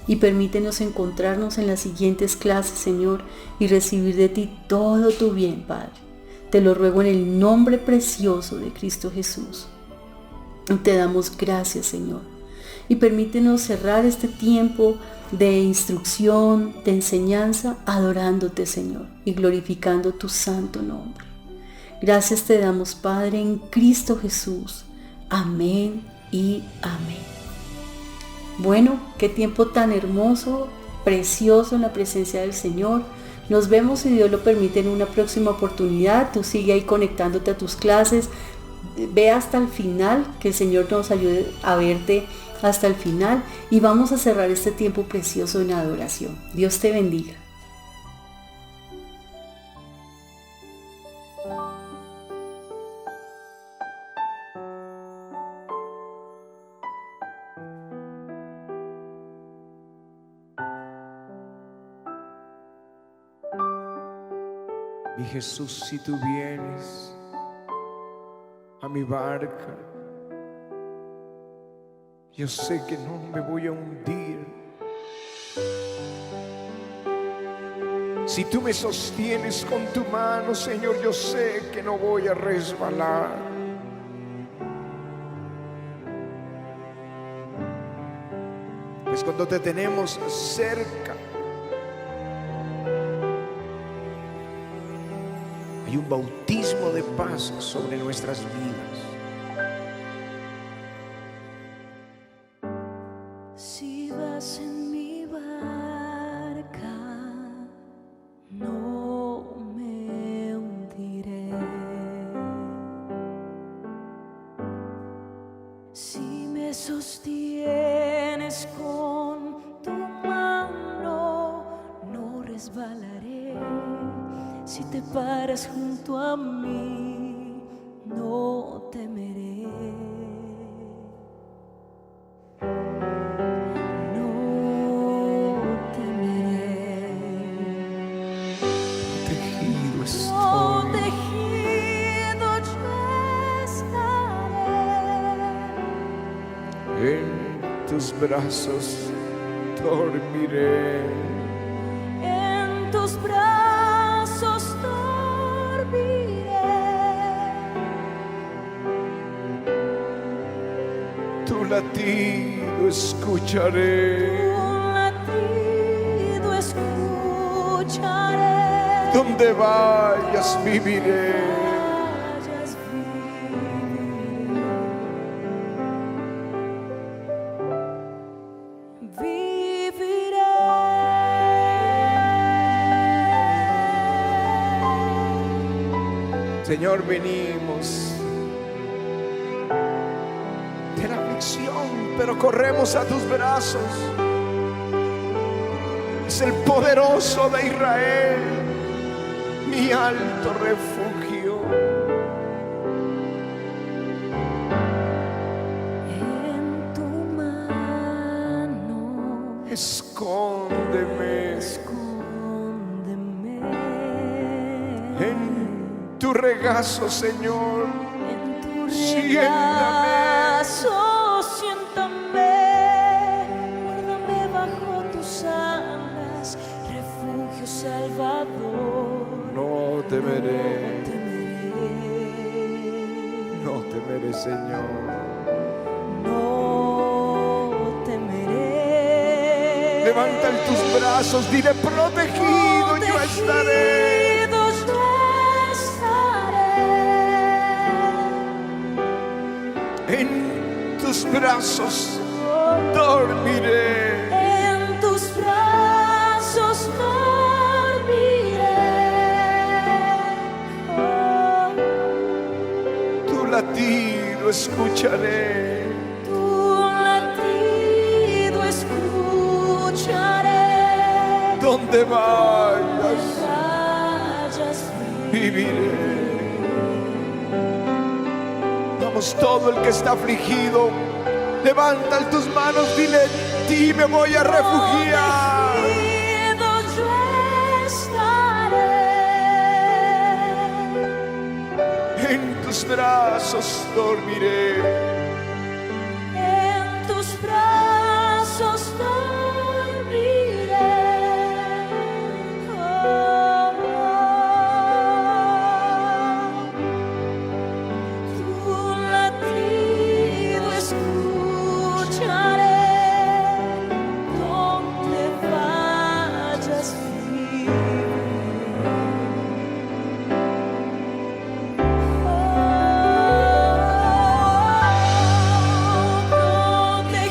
Y permítenos encontrarnos en las siguientes clases, Señor, y recibir de ti todo tu bien, Padre. Te lo ruego en el nombre precioso de Cristo Jesús. Y te damos gracias, Señor. Y permítenos cerrar este tiempo de instrucción, de enseñanza, adorándote, Señor, y glorificando tu santo nombre. Gracias te damos, Padre, en Cristo Jesús. Amén y amén. Bueno, qué tiempo tan hermoso, precioso en la presencia del Señor. Nos vemos, si Dios lo permite, en una próxima oportunidad. Tú sigue ahí conectándote a tus clases. Ve hasta el final, que el Señor nos ayude a verte hasta el final, y vamos a cerrar este tiempo precioso en adoración. Dios te bendiga. Y Jesús, si tú vienes a mi barca, yo sé que no me voy a hundir. Si tú me sostienes con tu mano, Señor, yo sé que no voy a resbalar. Pues cuando te tenemos cerca, hay un bautismo de paz sobre nuestras vidas. Si vas en mi barca, no me hundiré. Si me sostienes con tu mano, no resbalaré. Si te paras junto a mí, no temeré. Protegido estoy. Protegido yo estaré. En tus brazos dormiré. En tus brazos dormiré. Tu latido escucharé. Un latido escucharé. Donde vayas viviré. Vayas, viviré. Señor, venimos de la aflicción, pero corremos a tus brazos. Es el poderoso de Israel, mi alto refugio. En tu mano Escóndeme escóndeme. en tu regazo, Señor. En tu Siéntame. regazo, siéntame. Guárdame bajo tus alas, refugio salvador. No temeré, temeré. no temeré, Señor. No temeré. Levanta en tus brazos, dile protegido, yo estaré. Protegido yo estaré. En tus brazos dormiré. En tus brazos dormiré. Tu latido escucharé. Tu latido escucharé. Donde vayas Vayas, viviré. Vamos, todo el que está afligido, levanta tus manos, dile, en ti me voy a refugiar. protegido yo estaré. En tus brazos dormiré. En tus brazos dormiré. Tu latido escucharé. Donde vayas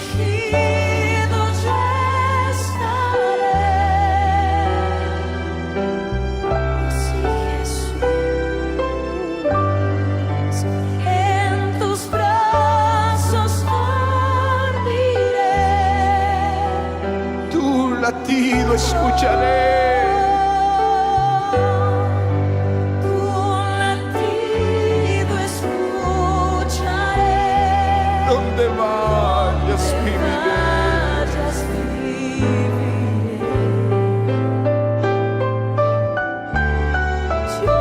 protegido yo estaré. Sí, Jesús, en tus brazos dormiré. Tu latido escucharé. Tu latido escucharé. Donde vayas viviré. Vayas, viviré. Yo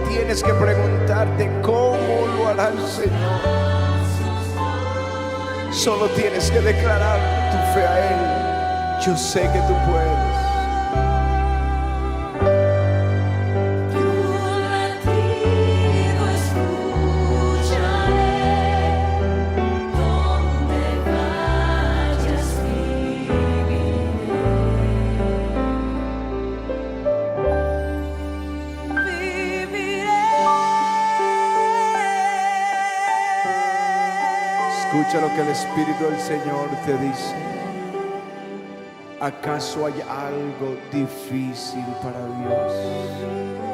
tienes que preguntarte cómo lo hará el Señor. Solo tienes que declarar tu fe a Él. Yo sé que tú puedes. Tu latido escucharé, donde vayas Escucha lo que el Espíritu del Señor te dice. ¿Acaso hay algo difícil para Dios?